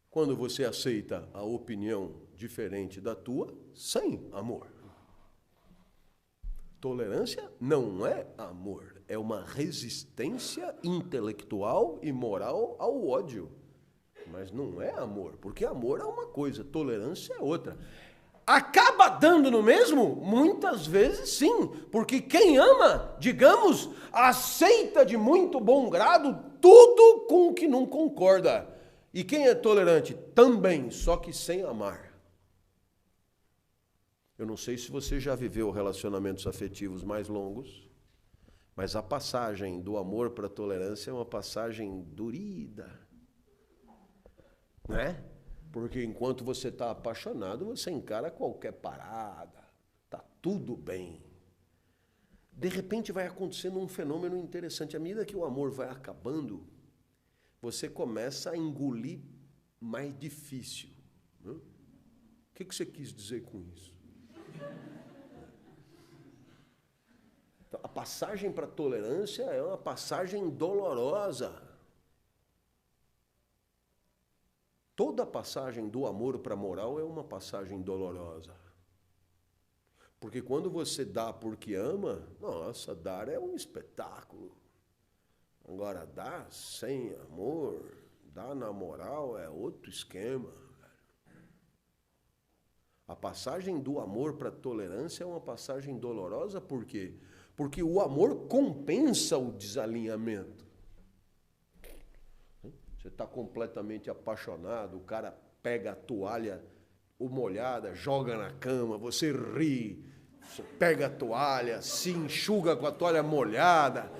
A: Quando você aceita a opinião diferente da tua sem amor. Tolerância não é amor. É uma resistência intelectual e moral ao ódio. Mas não é amor, porque amor é uma coisa, tolerância é outra. Acaba dando no mesmo? Muitas vezes sim, porque quem ama, digamos, aceita de muito bom grado tudo com o que não concorda. E quem é tolerante? Também, só que sem amar. Eu não sei se você já viveu relacionamentos afetivos mais longos, mas a passagem do amor para a tolerância é uma passagem dorida, né? Porque enquanto você está apaixonado, você encara qualquer parada, tá tudo bem. De repente vai acontecendo um fenômeno interessante. À medida que o amor vai acabando, você começa a engolir mais difícil. Né? O que você quis dizer com isso? Então, a passagem para a tolerância é uma passagem dolorosa. Toda passagem do amor para a moral é uma passagem dolorosa. Porque quando você dá porque ama, nossa, dar é um espetáculo. Agora, dar sem amor, dar na moral é outro esquema. A passagem do amor para a tolerância é uma passagem dolorosa, por quê? Porque o amor compensa o desalinhamento. Você está completamente apaixonado, o cara pega a toalha molhada, joga na cama, você ri, você pega a toalha, se enxuga com a toalha molhada,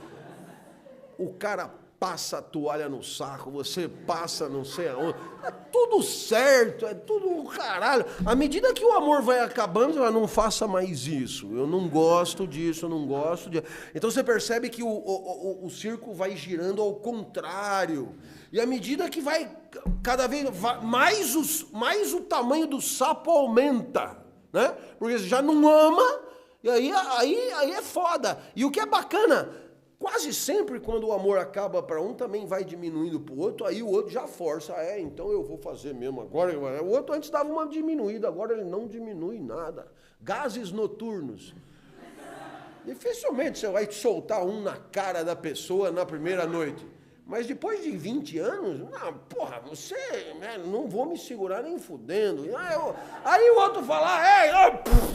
A: o cara passa a toalha no saco, você passa não sei aonde, é tudo certo, é tudo caralho. À medida que o amor vai acabando, você fala, não faça mais isso, eu não gosto disso, eu não gosto disso. Então você percebe que o círculo vai girando ao contrário. E à medida que vai cada vez mais o tamanho do sapo aumenta, né? Porque você já não ama, e aí é foda. E o que é bacana, quase sempre quando o amor acaba para um, também vai diminuindo para o outro, aí o outro já força, então eu vou fazer mesmo agora. O outro antes dava uma diminuída, agora ele não diminui nada. Gases noturnos. Dificilmente você vai soltar um na cara da pessoa na primeira noite. Mas depois de 20 anos, não, porra, você, né, não vou me segurar nem fudendo. Aí o outro fala,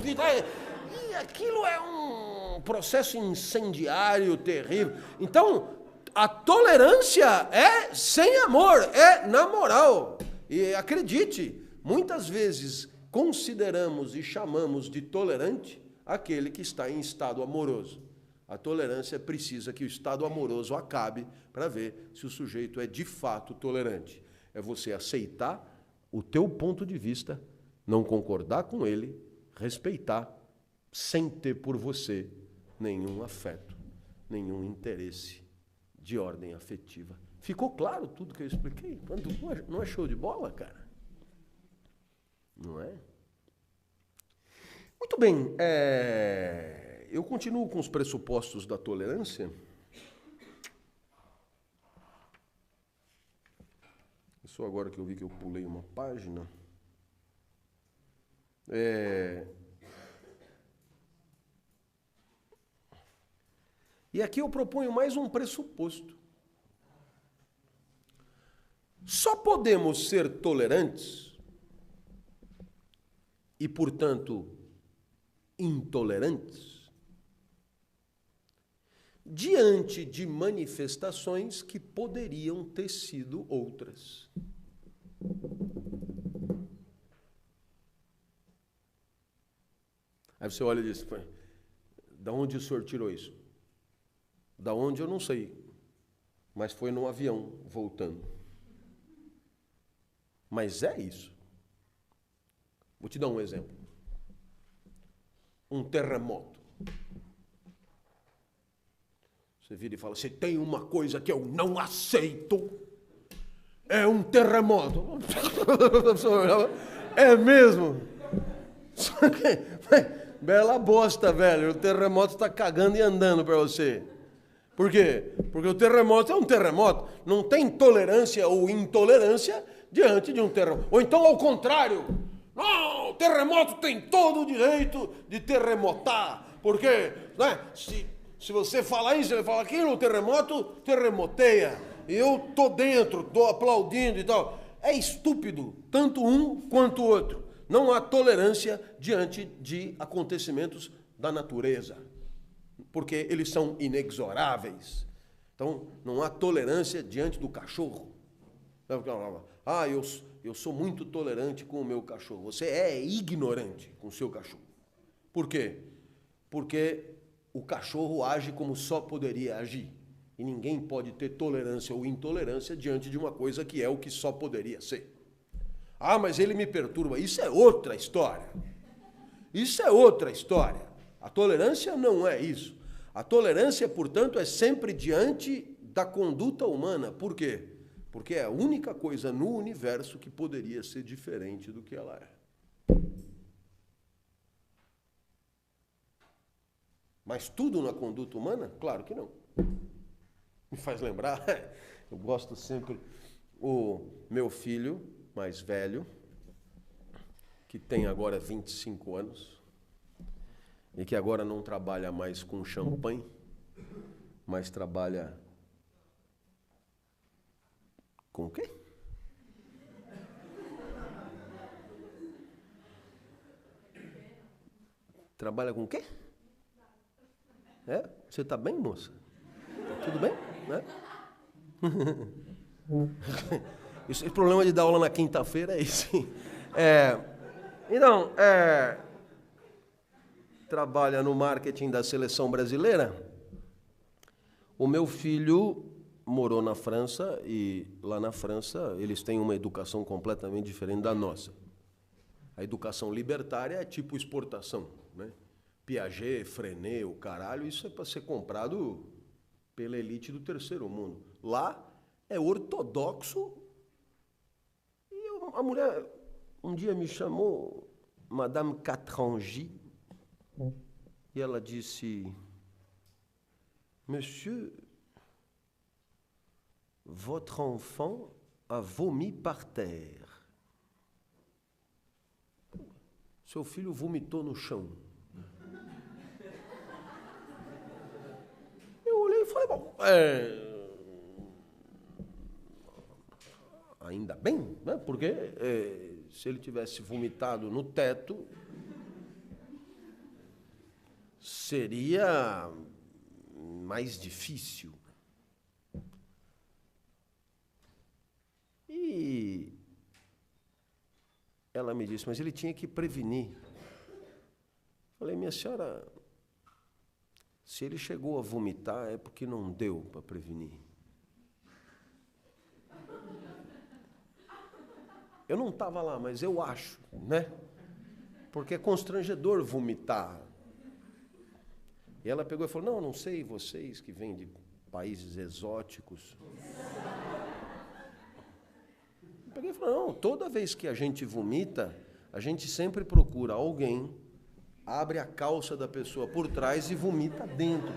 A: e aquilo é um processo incendiário, terrível. Então, a tolerância é sem amor, é na moral. E acredite, muitas vezes consideramos e chamamos de tolerante aquele que está em estado amoroso. A tolerância precisa que o estado amoroso acabe para ver se o sujeito é de fato tolerante. É você aceitar o teu ponto de vista, não concordar com ele, respeitar, sem ter por você nenhum afeto, nenhum interesse de ordem afetiva. Ficou claro tudo que eu expliquei? Não é show de bola, cara? Não é? Muito bem, eu continuo com os pressupostos da tolerância. Só agora que eu vi que eu pulei uma página. E aqui eu proponho mais um pressuposto. Só podemos ser tolerantes e, portanto, intolerantes diante de manifestações que poderiam ter sido outras. Aí você olha e diz, da onde o senhor tirou isso? Da onde eu não sei, mas foi num avião voltando. Mas é isso. Vou te dar um exemplo. Um terremoto. Você vira e fala, você tem uma coisa que eu não aceito, é um terremoto. É mesmo? Bela bosta, velho, o terremoto está cagando e andando para você. Por quê? Porque o terremoto é um terremoto, não tem tolerância ou intolerância diante de um terremoto. Ou então ao contrário, não, o terremoto tem todo o direito de terremotar, porque, né, se você falar isso, ele fala aquilo, o terremoto terremoteia. Eu tô dentro, tô aplaudindo e tal. É estúpido, tanto um quanto o outro. Não há tolerância diante de acontecimentos da natureza, porque eles são inexoráveis. Então, não há tolerância diante do cachorro. Eu sou muito tolerante com o meu cachorro. Você é ignorante com o seu cachorro. Por quê? Porque o cachorro age como só poderia agir. E ninguém pode ter tolerância ou intolerância diante de uma coisa que é o que só poderia ser. Ah, mas ele me perturba. Isso é outra história. Isso é outra história. A tolerância não é isso. A tolerância, portanto, é sempre diante da conduta humana. Por quê? Porque é a única coisa no universo que poderia ser diferente do que ela é. Mas tudo na conduta humana? Claro que não. Me faz lembrar, eu gosto sempre, o meu filho mais velho, que tem agora 25 anos, e que agora não trabalha mais com champanhe, mas trabalha com o quê? Trabalha com o quê? É? Você está bem, moça? Tudo bem? Né? Esse problema de dar aula na quinta-feira é esse. Então, trabalha no marketing da seleção brasileira. O meu filho morou na França e lá na França eles têm uma educação completamente diferente da nossa. A educação libertária é tipo exportação, né? Piaget, Freinet, o caralho, isso é para ser comprado pela elite do terceiro mundo. Lá é ortodoxo. E a mulher um dia me chamou, Madame Catrangy, e ela disse: Monsieur, votre enfant a vomi par terre. Seu filho vomitou no chão. Eu olhei e falei, bom, ainda bem, né? Porque se ele tivesse vomitado no teto, seria mais difícil. E ela me disse, mas ele tinha que prevenir. Falei, minha senhora, se ele chegou a vomitar é porque não deu para prevenir. Eu não estava lá, mas eu acho, né? Porque é constrangedor vomitar. E ela pegou e falou, não sei, vocês que vêm de países exóticos. Eu peguei e falei, não, toda vez que a gente vomita, a gente sempre procura alguém, abre a calça da pessoa por trás e vomita dentro.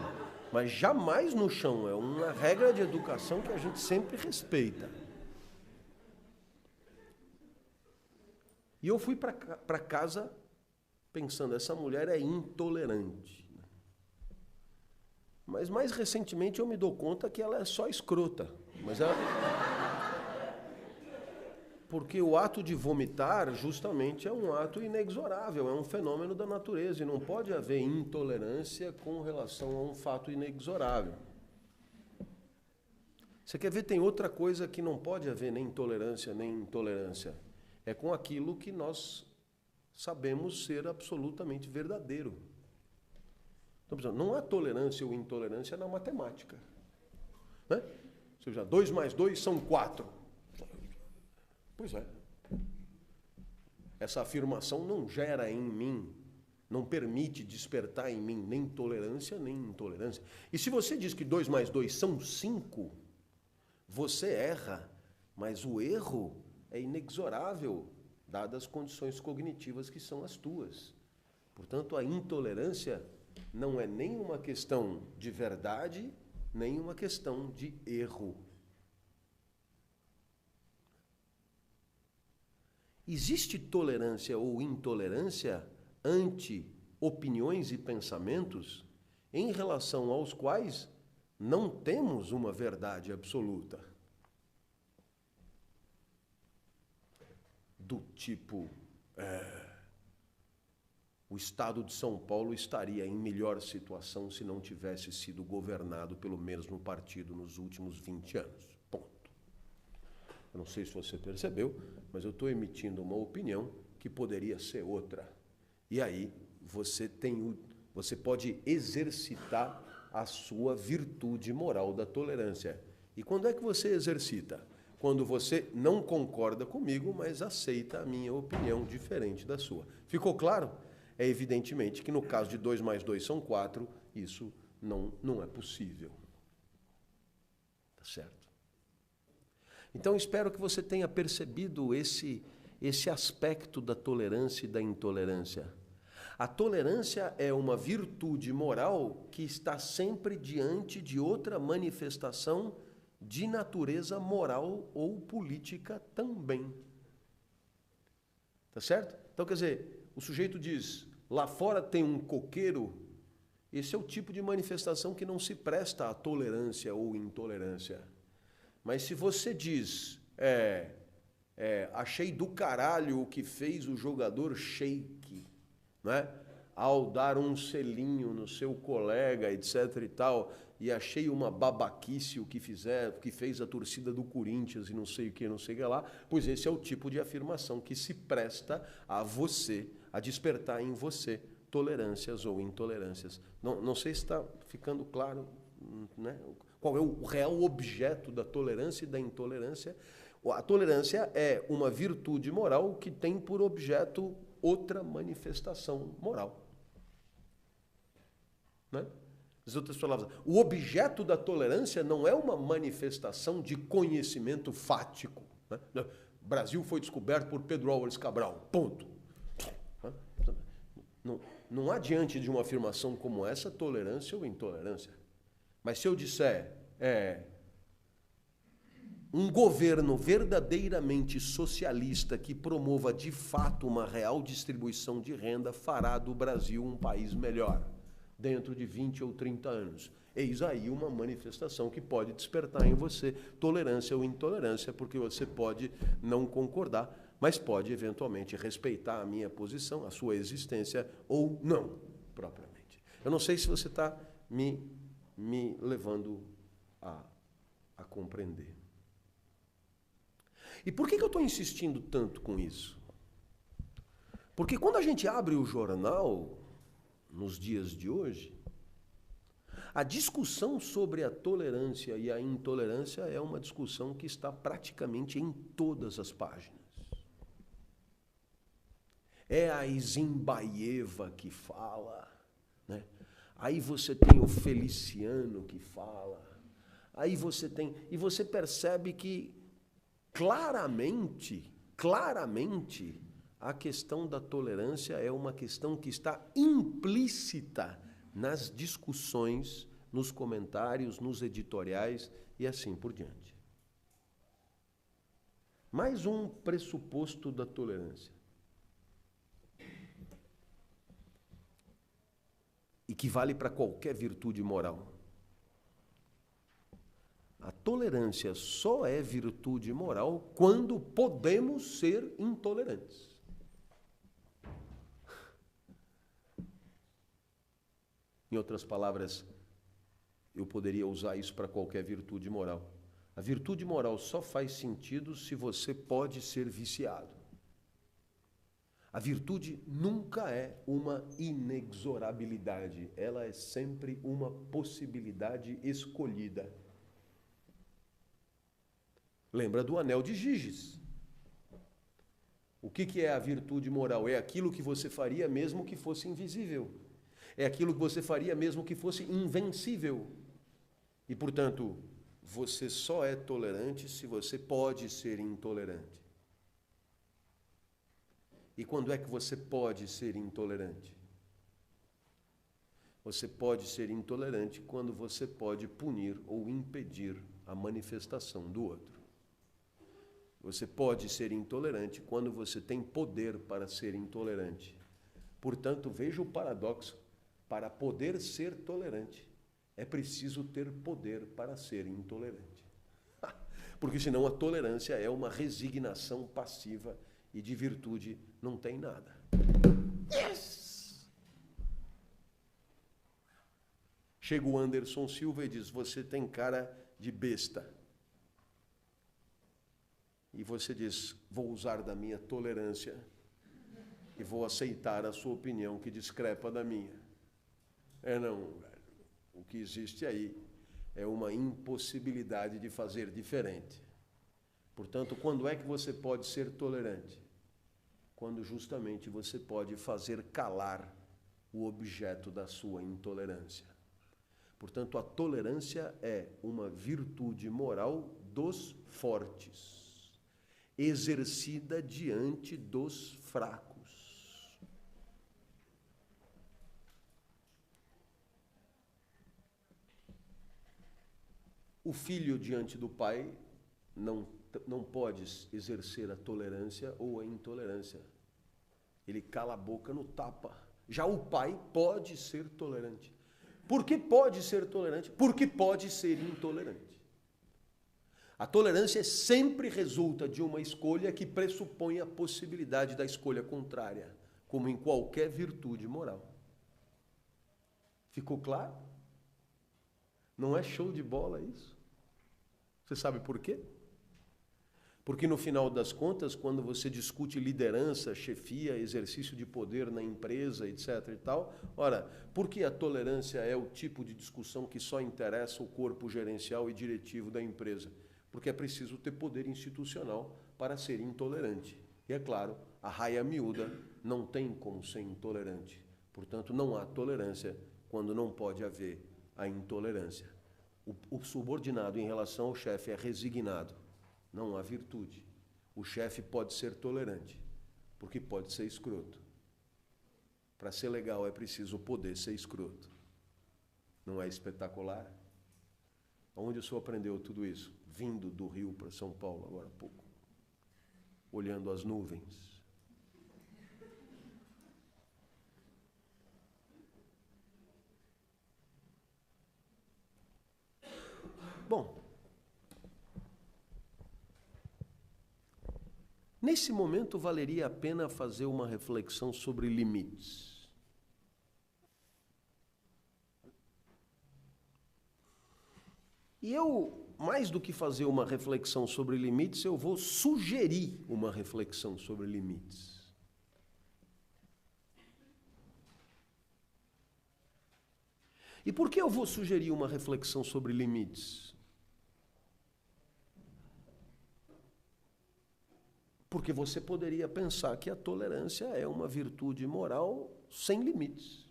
A: Mas jamais no chão, é uma regra de educação que a gente sempre respeita. E eu fui para casa pensando, essa mulher é intolerante. Mas mais recentemente eu me dou conta que ela é só escrota. Mas ela... Porque o ato de vomitar justamente é um ato inexorável, é um fenômeno da natureza e não pode haver intolerância com relação a um fato inexorável. Você quer ver, tem outra coisa que não pode haver nem intolerância nem intolerância. É com aquilo que nós sabemos ser absolutamente verdadeiro. Então, não há tolerância ou intolerância na matemática. Né? Ou seja, 2 mais 2 são 4. Pois é. Essa afirmação não gera em mim, não permite despertar em mim nem tolerância nem intolerância. E se você diz que 2 mais 2 são 5, você erra, mas o erro é inexorável, dadas as condições cognitivas que são as tuas. Portanto, a intolerância não é nem uma questão de verdade, nem uma questão de erro. Existe tolerância ou intolerância ante opiniões e pensamentos em relação aos quais não temos uma verdade absoluta. Do tipo, o Estado de São Paulo estaria em melhor situação se não tivesse sido governado pelo mesmo partido nos últimos 20 anos. Ponto. Eu não sei se você percebeu, mas eu estou emitindo uma opinião que poderia ser outra. E aí você pode exercitar a sua virtude moral da tolerância. E quando é que você exercita? Quando você não concorda comigo, mas aceita a minha opinião diferente da sua. Ficou claro? É evidentemente que no caso de 2 mais 2 são 4, isso não é possível. Tá certo? Então, espero que você tenha percebido esse aspecto da tolerância e da intolerância. A tolerância é uma virtude moral que está sempre diante de outra manifestação de natureza moral ou política também. Tá certo? Então, quer dizer, o sujeito diz, lá fora tem um coqueiro, esse é o tipo de manifestação que não se presta à tolerância ou intolerância. Mas se você diz, achei do caralho o que fez o jogador Sheik, né? Ao dar um selinho no seu colega, etc e tal, e achei uma babaquice o que fez a torcida do Corinthians e não sei o que lá, pois esse é o tipo de afirmação que se presta a você, a despertar em você tolerâncias ou intolerâncias. Não sei se está ficando claro, né? Qual é o real objeto da tolerância e da intolerância. A tolerância é uma virtude moral que tem por objeto outra manifestação moral. Né? As outras palavras, o objeto da tolerância não é uma manifestação de conhecimento fático. Né? O Brasil foi descoberto por Pedro Álvares Cabral. Ponto. Não há diante de uma afirmação como essa tolerância ou intolerância. Mas se eu disser um governo verdadeiramente socialista que promova de fato uma real distribuição de renda fará do Brasil um país melhor dentro de 20 ou 30 anos. Eis aí uma manifestação que pode despertar em você tolerância ou intolerância, porque você pode não concordar, mas pode eventualmente respeitar a minha posição, a sua existência ou não, propriamente. Eu não sei se você está me levando a compreender. E por que eu estou insistindo tanto com isso? Porque quando a gente abre o jornal, nos dias de hoje, a discussão sobre a tolerância e a intolerância é uma discussão que está praticamente em todas as páginas. É a Zimbaeva que fala, né? Aí você tem o Feliciano que fala, aí você tem... E você percebe que claramente, a questão da tolerância é uma questão que está implícita nas discussões, nos comentários, nos editoriais e assim por diante. Mais um pressuposto da tolerância. E que vale para qualquer virtude moral. A tolerância só é virtude moral quando podemos ser intolerantes. Em outras palavras, eu poderia usar isso para qualquer virtude moral. A virtude moral só faz sentido se você pode ser viciado. A virtude nunca é uma inexorabilidade, ela é sempre uma possibilidade escolhida. Lembra do anel de Giges. O que é a virtude moral? É aquilo que você faria mesmo que fosse invisível. É aquilo que você faria mesmo que fosse invencível. E, portanto, você só é tolerante se você pode ser intolerante. E quando é que você pode ser intolerante? Você pode ser intolerante quando você pode punir ou impedir a manifestação do outro. Você pode ser intolerante quando você tem poder para ser intolerante. Portanto, veja o paradoxo. Para poder ser tolerante, é preciso ter poder para ser intolerante. Porque senão a tolerância é uma resignação passiva e de virtude não tem nada. Yes! Chega o Anderson Silva e diz, você tem cara de besta. E você diz, vou usar da minha tolerância e vou aceitar a sua opinião que discrepa da minha. Não, velho. O que existe aí é uma impossibilidade de fazer diferente. Portanto, quando é que você pode ser tolerante? Quando justamente você pode fazer calar o objeto da sua intolerância. Portanto, a tolerância é uma virtude moral dos fortes, exercida diante dos fracos. O filho diante do pai não pode exercer a tolerância ou a intolerância. Ele cala a boca no tapa. Já o pai pode ser tolerante. Por que pode ser tolerante? Porque pode ser intolerante. A tolerância sempre resulta de uma escolha que pressupõe a possibilidade da escolha contrária, como em qualquer virtude moral. Ficou claro? Não é show de bola isso? Você sabe por quê? Porque no final das contas, quando você discute liderança, chefia, exercício de poder na empresa, etc. e tal, ora, por que a tolerância é o tipo de discussão que só interessa o corpo gerencial e diretivo da empresa? Porque é preciso ter poder institucional para ser intolerante. E é claro, a raia miúda não tem como ser intolerante. Portanto, não há tolerância quando não pode haver a intolerância. O subordinado em relação ao chefe é resignado. Não há virtude. O chefe pode ser tolerante, porque pode ser escroto. Para ser legal é preciso poder ser escroto. Não é espetacular? Onde o senhor aprendeu tudo isso? Vindo do Rio para São Paulo agora há pouco. Olhando as nuvens. Bom, nesse momento valeria a pena fazer uma reflexão sobre limites. E eu, mais do que fazer uma reflexão sobre limites, eu vou sugerir uma reflexão sobre limites. E por que eu vou sugerir uma reflexão sobre limites? Porque você poderia pensar que a tolerância é uma virtude moral sem limites.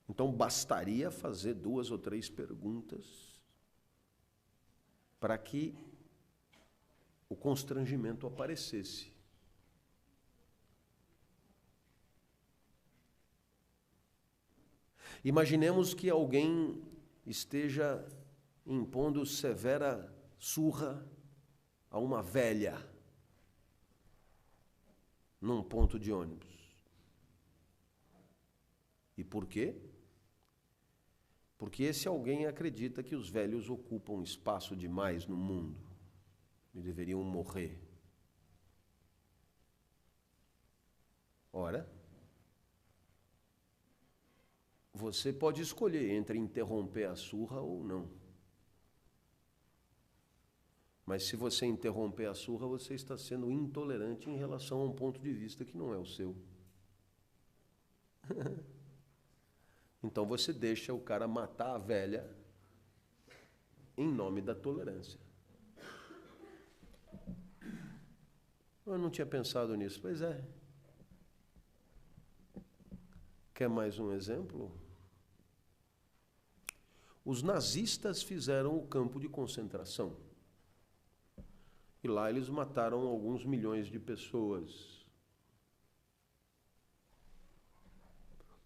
A: Então, bastaria fazer 2 ou 3 perguntas para que o constrangimento aparecesse. Imaginemos que alguém esteja impondo severa surra a uma velha num ponto de ônibus. E por quê? Porque esse alguém acredita que os velhos ocupam espaço demais no mundo e deveriam morrer. Ora, você pode escolher entre interromper a surra ou não. Mas se você interromper a surra, você está sendo intolerante em relação a um ponto de vista que não é o seu. Então você deixa o cara matar a velha em nome da tolerância. Eu não tinha pensado nisso. Pois é. Quer mais um exemplo? Os nazistas fizeram o campo de concentração. E lá eles mataram alguns milhões de pessoas.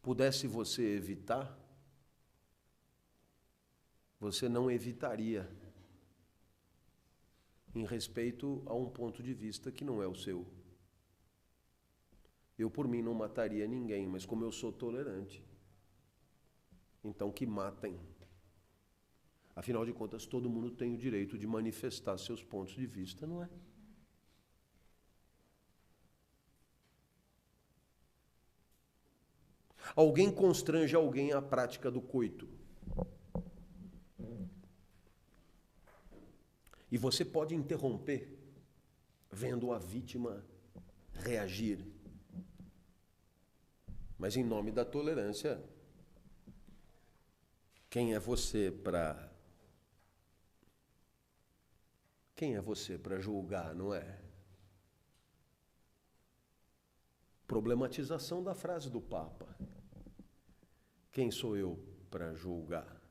A: Pudesse você evitar, você não evitaria, em respeito a um ponto de vista que não é o seu. Eu, por mim, não mataria ninguém, mas como eu sou tolerante, então que matem. Afinal de contas, todo mundo tem o direito de manifestar seus pontos de vista, não é? Alguém constrange alguém à prática do coito. E você pode interromper, vendo a vítima reagir. Mas em nome da tolerância, quem é você para julgar, não é? Problematização da frase do Papa. Quem sou eu para julgar?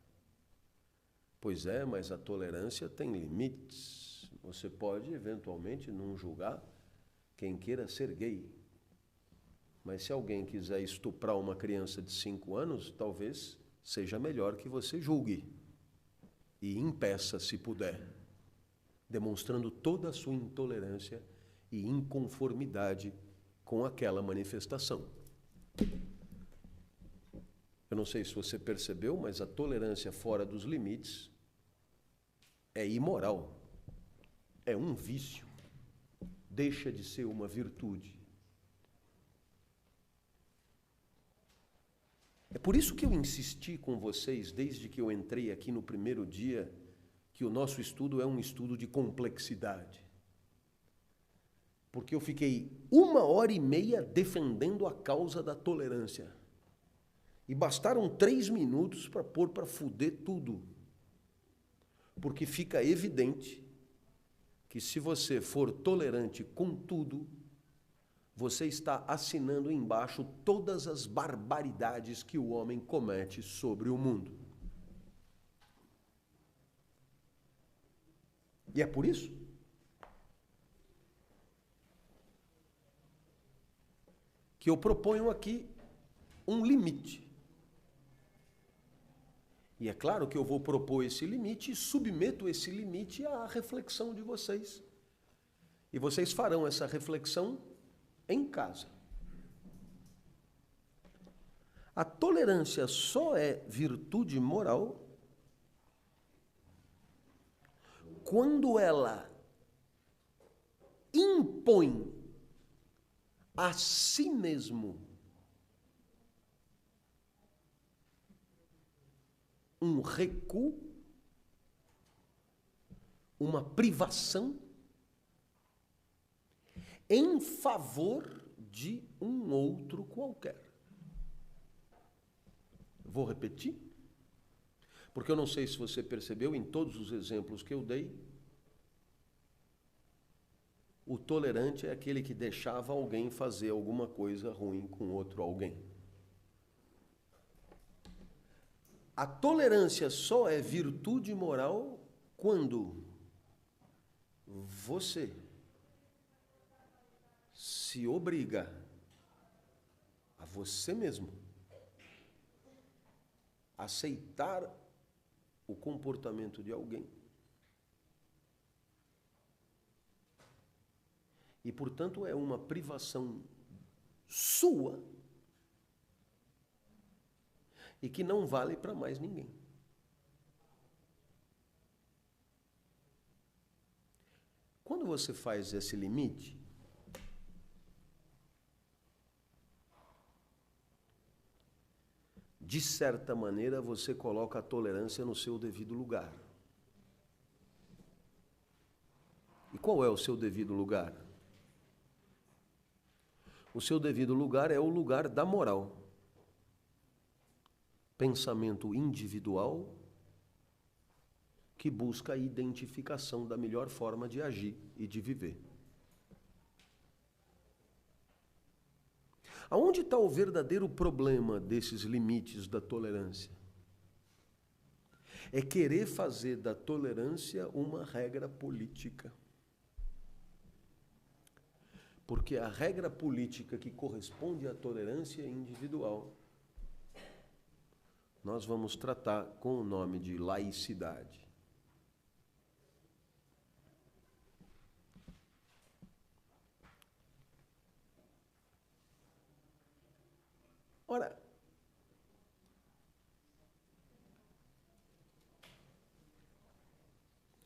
A: Pois é, mas a tolerância tem limites. Você pode, eventualmente, não julgar quem queira ser gay. Mas se alguém quiser estuprar uma criança de 5 anos, talvez seja melhor que você julgue. E impeça, se puder, demonstrando toda a sua intolerância e inconformidade com aquela manifestação. Eu não sei se você percebeu, mas a tolerância fora dos limites é imoral, é um vício, deixa de ser uma virtude. É por isso que eu insisti com vocês, desde que eu entrei aqui no primeiro dia, que o nosso estudo é um estudo de complexidade. Porque eu fiquei 1h30 defendendo a causa da tolerância. E bastaram 3 minutos para pôr para fuder tudo. Porque fica evidente que se você for tolerante com tudo, você está assinando embaixo todas as barbaridades que o homem comete sobre o mundo. E é por isso que eu proponho aqui um limite. E é claro que eu vou propor esse limite e submeto esse limite à reflexão de vocês. E vocês farão essa reflexão em casa. A tolerância só é virtude moral quando ela impõe a si mesmo um recuo, uma privação em favor de um outro qualquer. Vou repetir, porque eu não sei se você percebeu, em todos os exemplos que eu dei, o tolerante é aquele que deixava alguém fazer alguma coisa ruim com outro alguém. A tolerância só é virtude moral quando você se obriga a você mesmo a aceitar o comportamento de alguém e, portanto, é uma privação sua e que não vale para mais ninguém. Quando você faz esse limite, de certa maneira, você coloca a tolerância no seu devido lugar. E qual é o seu devido lugar? O seu devido lugar é o lugar da moral. Pensamento individual que busca a identificação da melhor forma de agir e de viver. Aonde está o verdadeiro problema desses limites da tolerância? É querer fazer da tolerância uma regra política. Porque a regra política que corresponde à tolerância individual, nós vamos tratar com o nome de laicidade. Ora,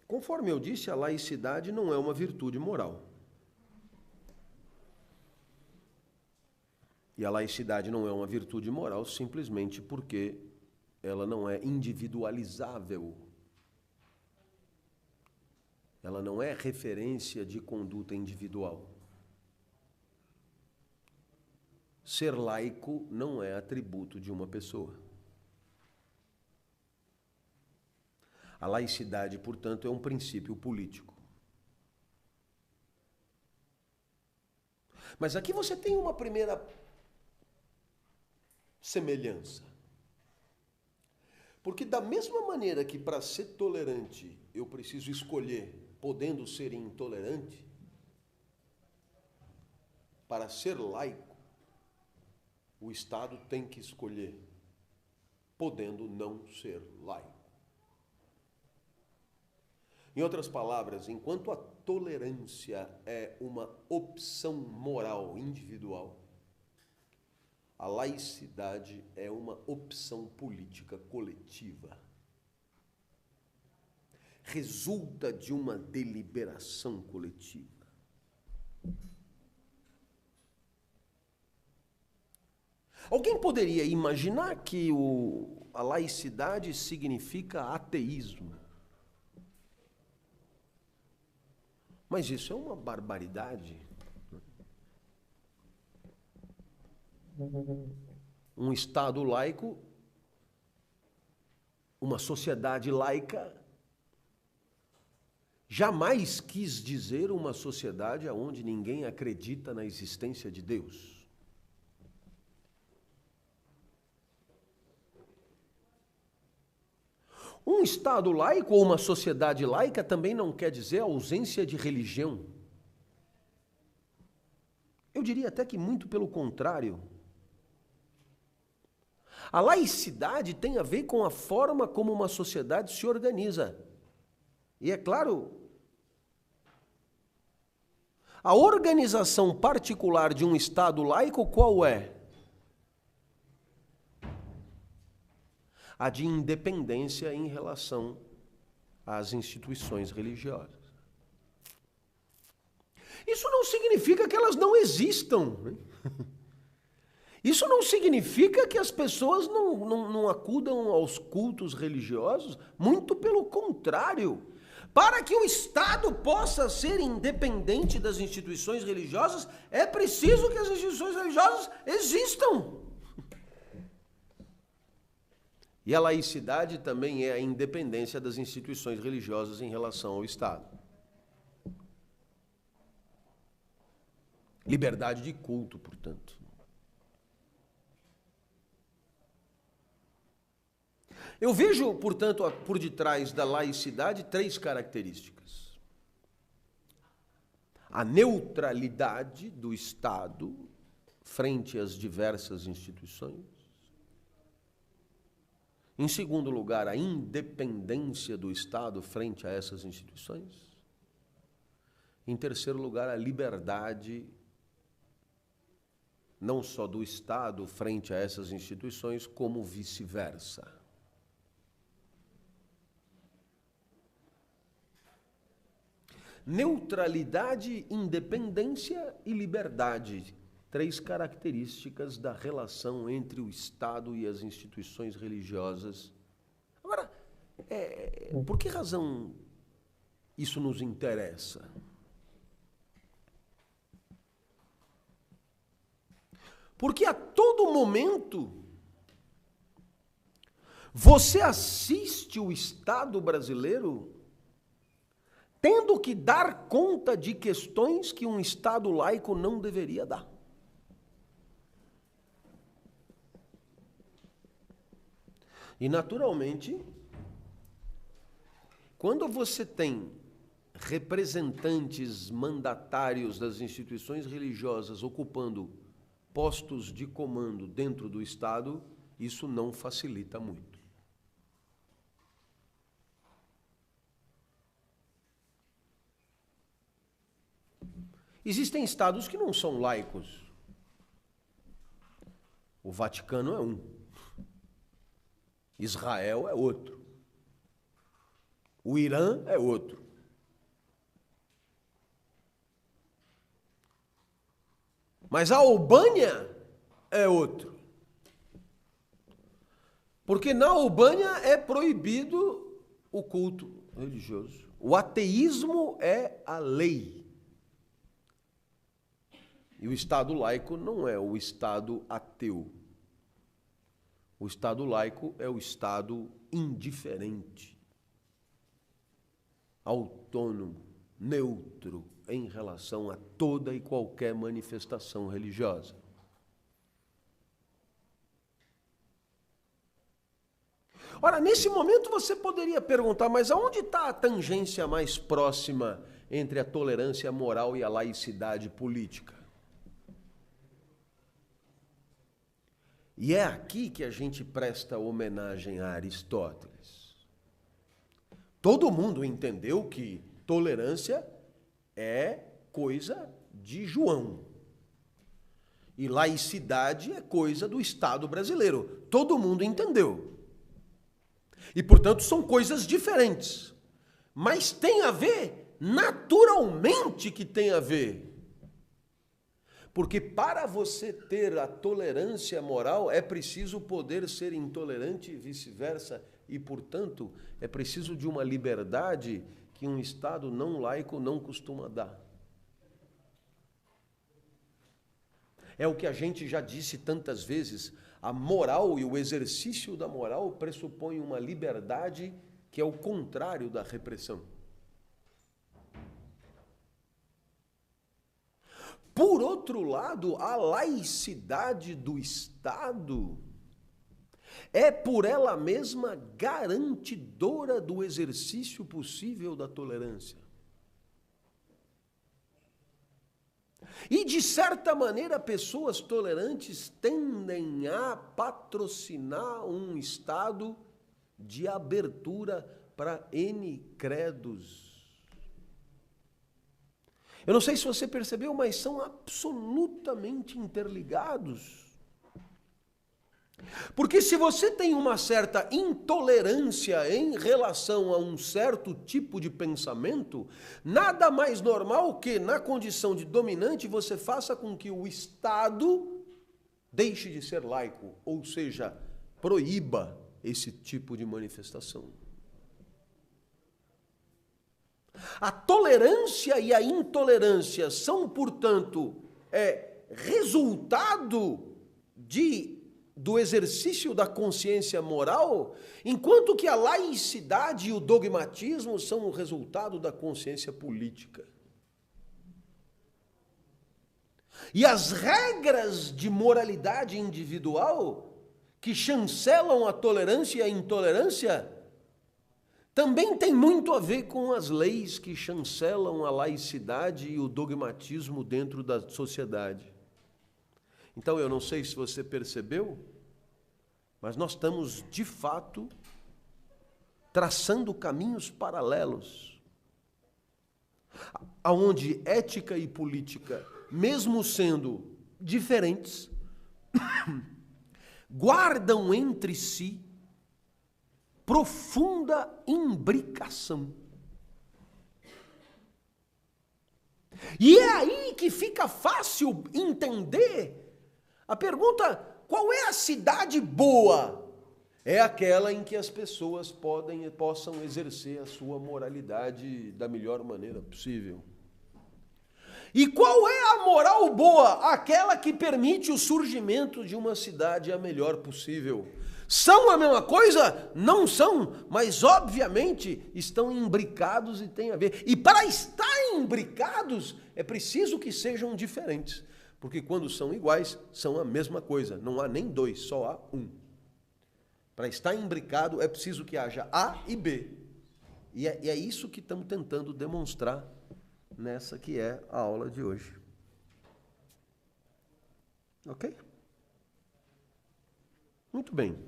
A: conforme eu disse, a laicidade não é uma virtude moral. E a laicidade não é uma virtude moral simplesmente porque ela não é individualizável. Ela não é referência de conduta individual. Ser laico não é atributo de uma pessoa. A laicidade, portanto, é um princípio político. Mas aqui você tem uma primeira semelhança. Porque da mesma maneira que para ser tolerante eu preciso escolher, podendo ser intolerante, para ser laico, o Estado tem que escolher, podendo não ser laico. Em outras palavras, enquanto a tolerância é uma opção moral individual, a laicidade é uma opção política coletiva. Resulta de uma deliberação coletiva. Alguém poderia imaginar que a laicidade significa ateísmo. Mas isso é uma barbaridade. Um Estado laico, uma sociedade laica, jamais quis dizer uma sociedade onde ninguém acredita na existência de Deus. Um Estado laico ou uma sociedade laica também não quer dizer ausência de religião. Eu diria até que muito pelo contrário. A laicidade tem a ver com a forma como uma sociedade se organiza. E é claro, a organização particular de um Estado laico qual é? A de independência em relação às instituições religiosas. Isso não significa que elas não existam. Isso não significa que as pessoas não acudam aos cultos religiosos, muito pelo contrário. Para que o Estado possa ser independente das instituições religiosas, é preciso que as instituições religiosas existam. E a laicidade também é a independência das instituições religiosas em relação ao Estado. Liberdade de culto, portanto. Eu vejo, portanto, por detrás da laicidade 3 características. A neutralidade do Estado frente às diversas instituições. Em segundo lugar, a independência do Estado frente a essas instituições. Em terceiro lugar, a liberdade não só do Estado frente a essas instituições, como vice-versa. Neutralidade, independência e liberdade. 3 características da relação entre o Estado e as instituições religiosas. Agora, por que razão isso nos interessa? Porque a todo momento você assiste o Estado brasileiro tendo que dar conta de questões que um Estado laico não deveria dar. E, naturalmente, quando você tem representantes mandatários das instituições religiosas ocupando postos de comando dentro do Estado, isso não facilita muito. Existem estados que não são laicos. O Vaticano é um. Israel é outro. O Irã é outro. Mas a Albânia é outro. Porque na Albânia é proibido o culto religioso. O ateísmo é a lei. E o Estado laico não é o Estado ateu. O Estado laico é o Estado indiferente, autônomo, neutro em relação a toda e qualquer manifestação religiosa. Ora, nesse momento você poderia perguntar, mas aonde está a tangência mais próxima entre a tolerância moral e a laicidade política? E é aqui que a gente presta homenagem a Aristóteles. Todo mundo entendeu que tolerância é coisa de João. E laicidade é coisa do Estado brasileiro. Todo mundo entendeu. E, portanto, são coisas diferentes. Mas tem a ver, naturalmente que tem a ver. Porque para você ter a tolerância moral, é preciso poder ser intolerante e vice-versa. E, portanto, é preciso de uma liberdade que um Estado não laico não costuma dar. É o que a gente já disse tantas vezes, a moral e o exercício da moral pressupõem uma liberdade que é o contrário da repressão. Por outro lado, a laicidade do Estado é por ela mesma garantidora do exercício possível da tolerância. E, de certa maneira, pessoas tolerantes tendem a patrocinar um estado de abertura para N credos. Eu não sei se você percebeu, mas são absolutamente interligados. Porque se você tem uma certa intolerância em relação a um certo tipo de pensamento, nada mais normal que, na condição de dominante, você faça com que o Estado deixe de ser laico, ou seja, proíba esse tipo de manifestação. A tolerância e a intolerância são, portanto, resultado do exercício da consciência moral, enquanto que a laicidade e o dogmatismo são o resultado da consciência política. E as regras de moralidade individual que chancelam a tolerância e a intolerância também têm muito a ver com as leis que chancelam a laicidade e o dogmatismo dentro da sociedade. Então, eu não sei se você percebeu, mas nós estamos, de fato, traçando caminhos paralelos, aonde ética e política, mesmo sendo diferentes, guardam entre si profunda imbricação. E é aí que fica fácil entender a pergunta: qual é a cidade boa? É aquela em que as pessoas possam exercer a sua moralidade da melhor maneira possível. E qual é a moral boa? Aquela que permite o surgimento de uma cidade a melhor possível. São a mesma coisa? Não são, mas obviamente estão imbricados e têm a ver. E para estar imbricados, é preciso que sejam diferentes. Porque quando são iguais, são a mesma coisa. Não há nem dois, só há um. Para estar imbricado, é preciso que haja A e B. E é isso que estamos tentando demonstrar nessa que é a aula de hoje. Ok? Muito bem.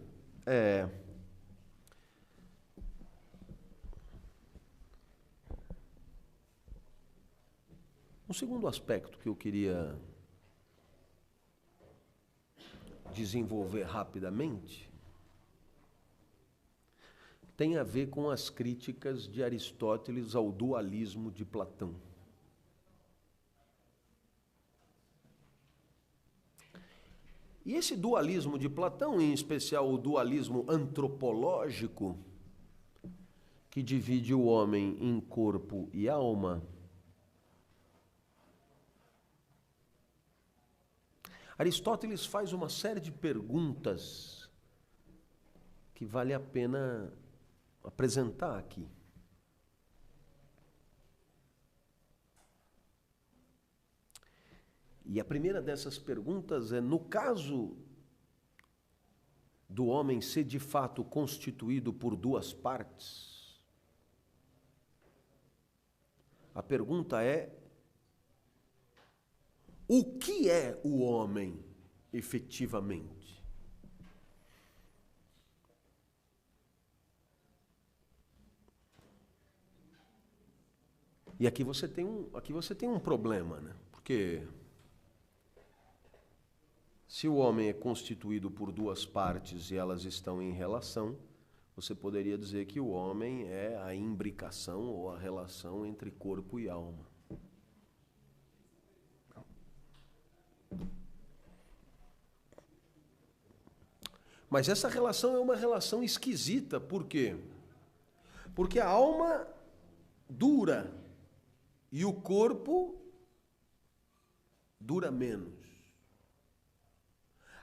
A: Um segundo aspecto que eu queria desenvolver rapidamente tem a ver com as críticas de Aristóteles ao dualismo de Platão. E esse dualismo de Platão, em especial o dualismo antropológico, que divide o homem em corpo e alma, Aristóteles faz uma série de perguntas que vale a pena apresentar aqui. E a primeira dessas perguntas é: no caso do homem ser de fato constituído por duas partes, a pergunta é: o que é o homem efetivamente? E aqui você tem um problema, né? Porque se o homem é constituído por duas partes e elas estão em relação, você poderia dizer que o homem é a imbricação ou a relação entre corpo e alma. Mas essa relação é uma relação esquisita, por quê? Porque a alma dura e o corpo dura menos.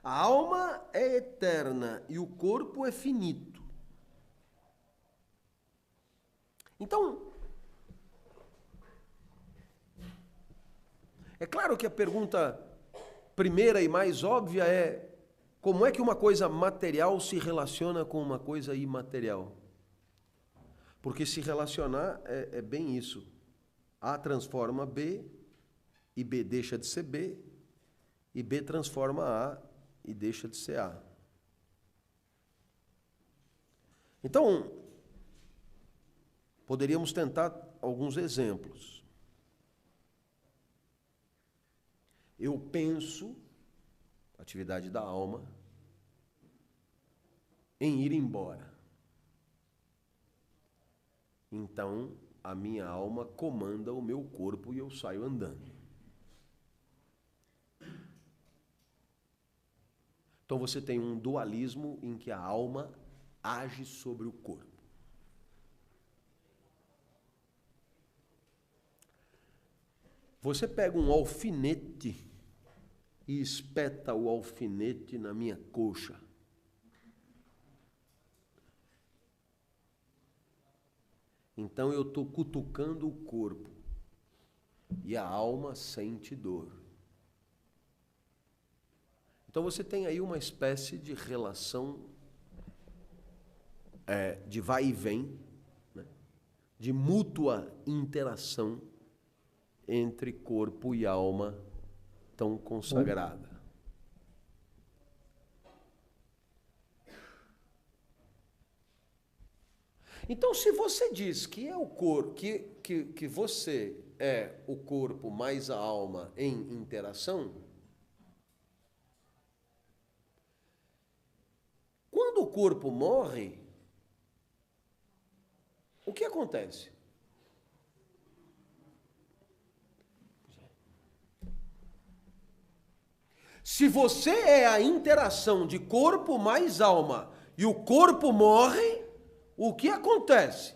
A: A alma é eterna e o corpo é finito. Então, é claro que a pergunta primeira e mais óbvia é: como é que uma coisa material se relaciona com uma coisa imaterial? Porque se relacionar é bem isso. A transforma B, e B deixa de ser B, e B transforma A e deixa de ser A. Então, poderíamos tentar alguns exemplos. Eu penso, atividade da alma, em ir embora. Então, a minha alma comanda o meu corpo e eu saio andando. Então você tem um dualismo em que a alma age sobre o corpo. Você pega um alfinete e espeta o alfinete na minha coxa. Então eu estou cutucando o corpo e a alma sente dor. Então você tem aí uma espécie de relação de vai e vem, né? De mútua interação entre corpo e alma tão consagrada. Então, se você diz que é o corpo, que você é o corpo mais a alma em interação, quando o corpo morre, o que acontece? Se você é a interação de corpo mais alma e o corpo morre, o que acontece?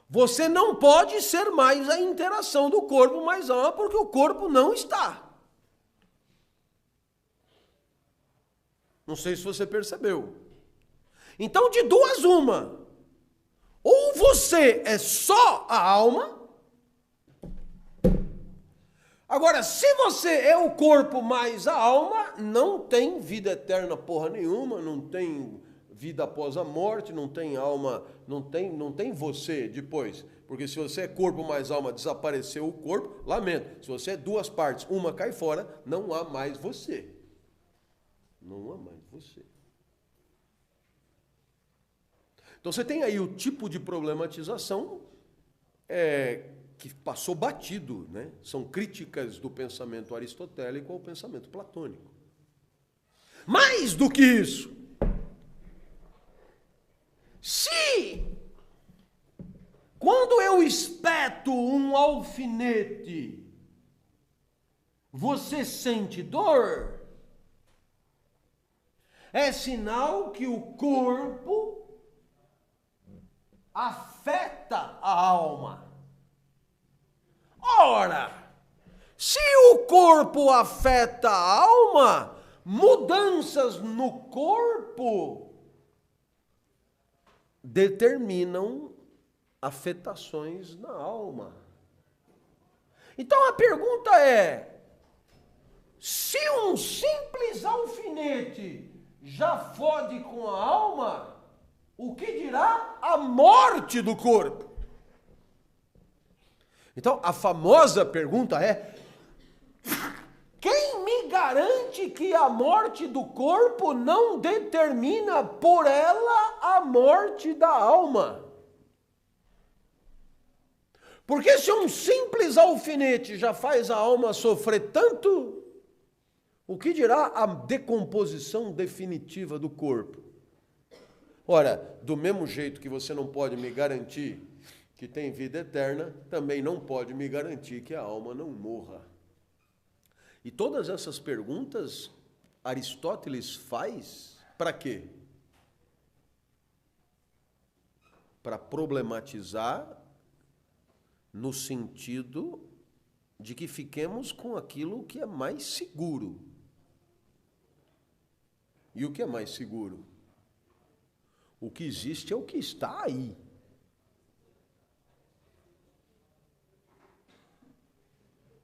A: Você não pode ser mais a interação do corpo mais alma porque o corpo não está. Não sei se você percebeu. Então, de duas uma. Ou você é só a alma. Agora, se você é o corpo mais a alma, não tem vida eterna porra nenhuma, não tem vida após a morte, não tem alma, não tem você depois. Porque se você é corpo mais alma, desapareceu o corpo, lamento. Se você é duas partes, uma cai fora, não há mais você. Não há mais você. Então você tem aí o tipo de problematização que passou batido, né? São críticas do pensamento aristotélico ao pensamento platônico. Mais do que isso, se quando eu espeto um alfinete, você sente dor, é sinal que o corpo afeta a alma. Ora, se o corpo afeta a alma, mudanças no corpo determinam afetações na alma. Então a pergunta é: se um simples alfinete já fode com a alma, o que dirá a morte do corpo? Então, a famosa pergunta é: quem me garante que a morte do corpo não determina por ela a morte da alma? Porque se um simples alfinete já faz a alma sofrer tanto, o que dirá a decomposição definitiva do corpo? Ora, do mesmo jeito que você não pode me garantir que tem vida eterna, também não pode me garantir que a alma não morra. E todas essas perguntas Aristóteles faz para quê? Para problematizar no sentido de que fiquemos com aquilo que é mais seguro. E o que é mais seguro? O que existe é o que está aí.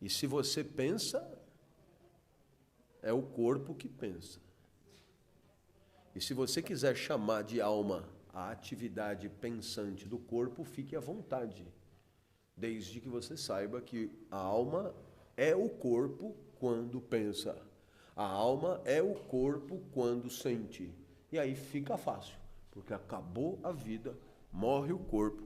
A: E se você pensa, é o corpo que pensa. E se você quiser chamar de alma a atividade pensante do corpo, fique à vontade. Desde que você saiba que a alma é o corpo quando pensa. A alma é o corpo quando sente. E aí fica fácil, porque acabou a vida, morre o corpo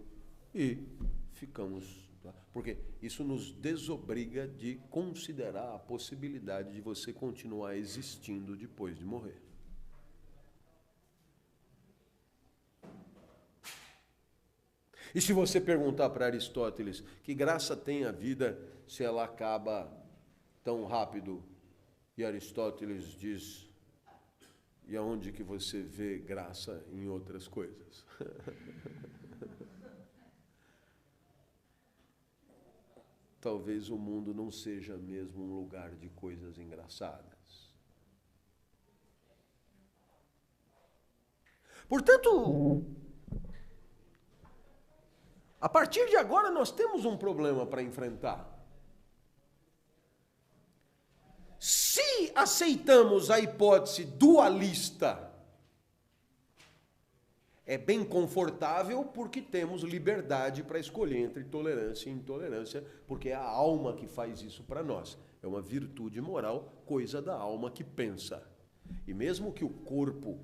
A: e ficamos... Porque isso nos desobriga de considerar a possibilidade de você continuar existindo depois de morrer. E se você perguntar para Aristóteles que graça tem a vida se ela acaba tão rápido, e Aristóteles diz, e aonde que você vê graça em outras coisas? Talvez o mundo não seja mesmo um lugar de coisas engraçadas. Portanto, a partir de agora nós temos um problema para enfrentar. Se aceitamos a hipótese dualista, é bem confortável porque temos liberdade para escolher entre tolerância e intolerância, porque é a alma que faz isso para nós. É uma virtude moral, coisa da alma que pensa. E mesmo que o corpo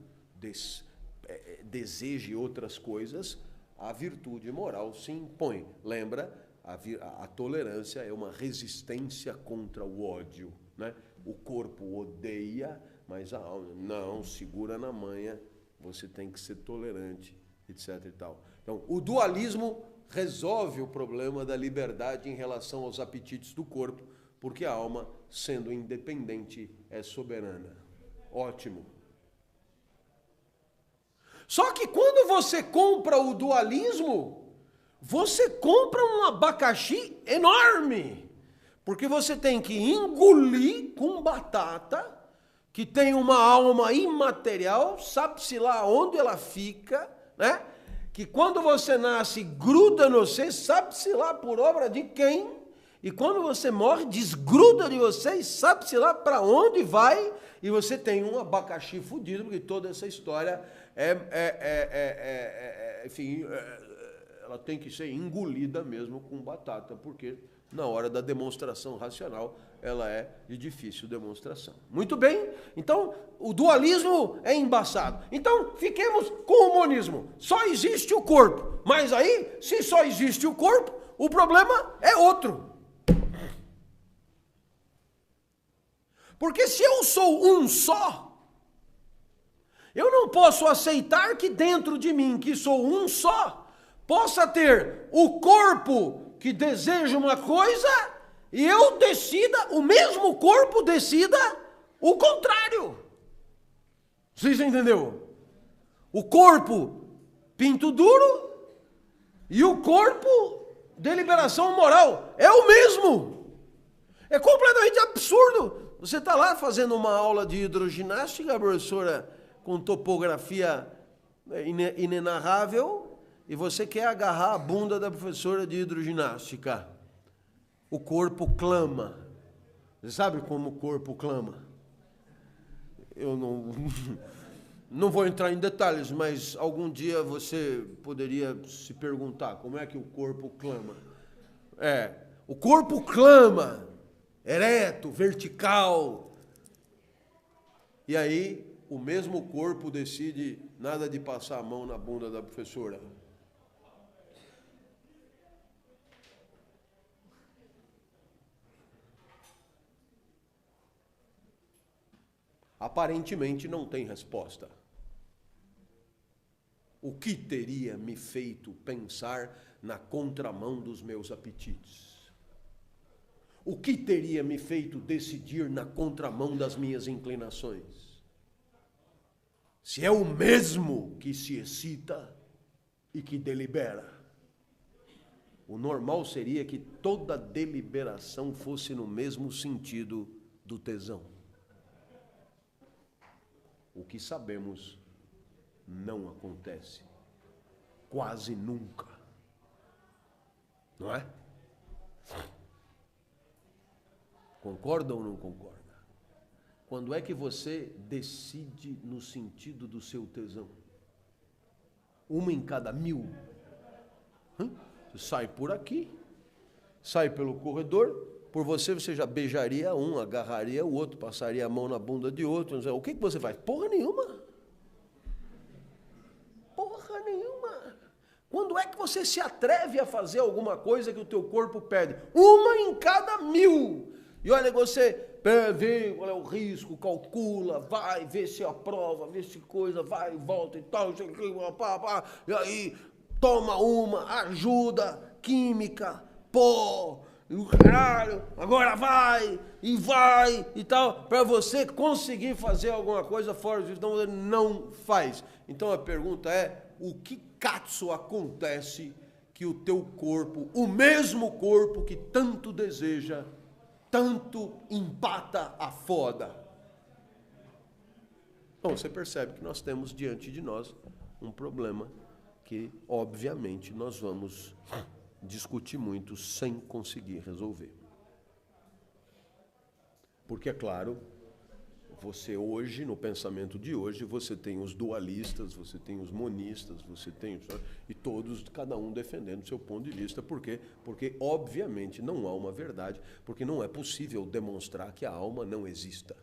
A: deseje outras coisas, a virtude moral se impõe. Lembra, a tolerância é uma resistência contra o ódio, né? O corpo odeia, mas a alma não, segura na manha. Você tem que ser tolerante, etc. e tal. Então, o dualismo resolve o problema da liberdade em relação aos apetites do corpo, porque a alma, sendo independente, é soberana. Ótimo. Só que quando você compra o dualismo, você compra um abacaxi enorme, porque você tem que engolir com batata, que tem uma alma imaterial, sabe-se lá onde ela fica, né? Que quando você nasce, gruda no você, sabe-se lá por obra de quem, e quando você morre, desgruda de você, e sabe-se lá para onde vai, e você tem um abacaxi fudido, porque toda essa história enfim, ela tem que ser engolida mesmo com batata, porque na hora da demonstração racional, ela é de difícil demonstração. Muito bem, então o dualismo é embaçado. Então fiquemos com o monismo. Só existe o corpo, mas aí, se só existe o corpo, o problema é outro. Porque se eu sou um só, eu não posso aceitar que dentro de mim, que sou um só, possa ter o corpo que deseja uma coisa e eu decida, o mesmo corpo decida o contrário. Vocês entenderam? O corpo pinto duro e o corpo deliberação moral é o mesmo. É completamente absurdo. Você está lá fazendo uma aula de hidroginástica, professora, com topografia inenarrável, e você quer agarrar a bunda da professora de hidroginástica. O corpo clama. Você sabe como o corpo clama? Eu não vou entrar em detalhes, mas algum dia você poderia se perguntar como é que o corpo clama. O corpo clama, ereto, vertical. E aí, o mesmo corpo decide nada de passar a mão na bunda da professora. Aparentemente não tem resposta. O que teria me feito pensar na contramão dos meus apetites? O que teria me feito decidir na contramão das minhas inclinações? Se é o mesmo que se excita e que delibera. O normal seria que toda deliberação fosse no mesmo sentido do tesão. O que sabemos não acontece. Quase nunca. Não é? Concorda ou não concorda? Quando é que você decide no sentido do seu tesão? Uma em cada 1000. Você sai por aqui, sai pelo corredor, por você já beijaria um, agarraria o outro, passaria a mão na bunda de outro. O que você faz? Porra nenhuma. Porra nenhuma. Quando é que você se atreve a fazer alguma coisa que o teu corpo pede? Uma em cada 1000. E olha, você vê qual é o risco, calcula, vai, vê se aprova, vê se coisa, vai e volta e tal, e aí toma uma, ajuda, química, pô, e o caralho, agora vai e tal, para você conseguir fazer alguma coisa fora disso, então você não faz. Então a pergunta é, o que cazzo acontece que o teu corpo, o mesmo corpo que tanto deseja, tanto empata a foda? Bom, você percebe que nós temos diante de nós um problema que, obviamente, nós vamos discutir muito sem conseguir resolver. Porque, é claro, você hoje, no pensamento de hoje, você tem os dualistas, você tem os monistas, você tem... E todos, cada um defendendo o seu ponto de vista. Por quê? Porque, obviamente, não há uma verdade, porque não é possível demonstrar que a alma não exista.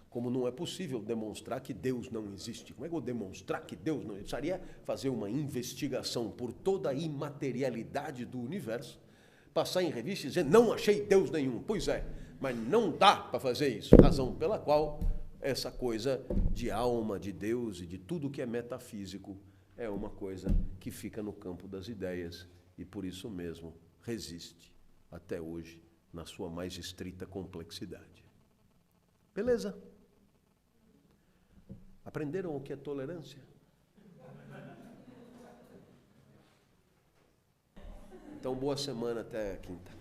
A: Como não é possível demonstrar que Deus não existe. Como é que eu vou demonstrar que Deus não existe? Precisaria fazer uma investigação por toda a imaterialidade do universo, passar em revista e dizer, não achei Deus nenhum. Pois é, mas não dá para fazer isso. Razão pela qual essa coisa de alma, de Deus e de tudo que é metafísico é uma coisa que fica no campo das ideias e por isso mesmo resiste até hoje na sua mais estrita complexidade. Beleza? Aprenderam o que é tolerância? Então, boa semana até quinta.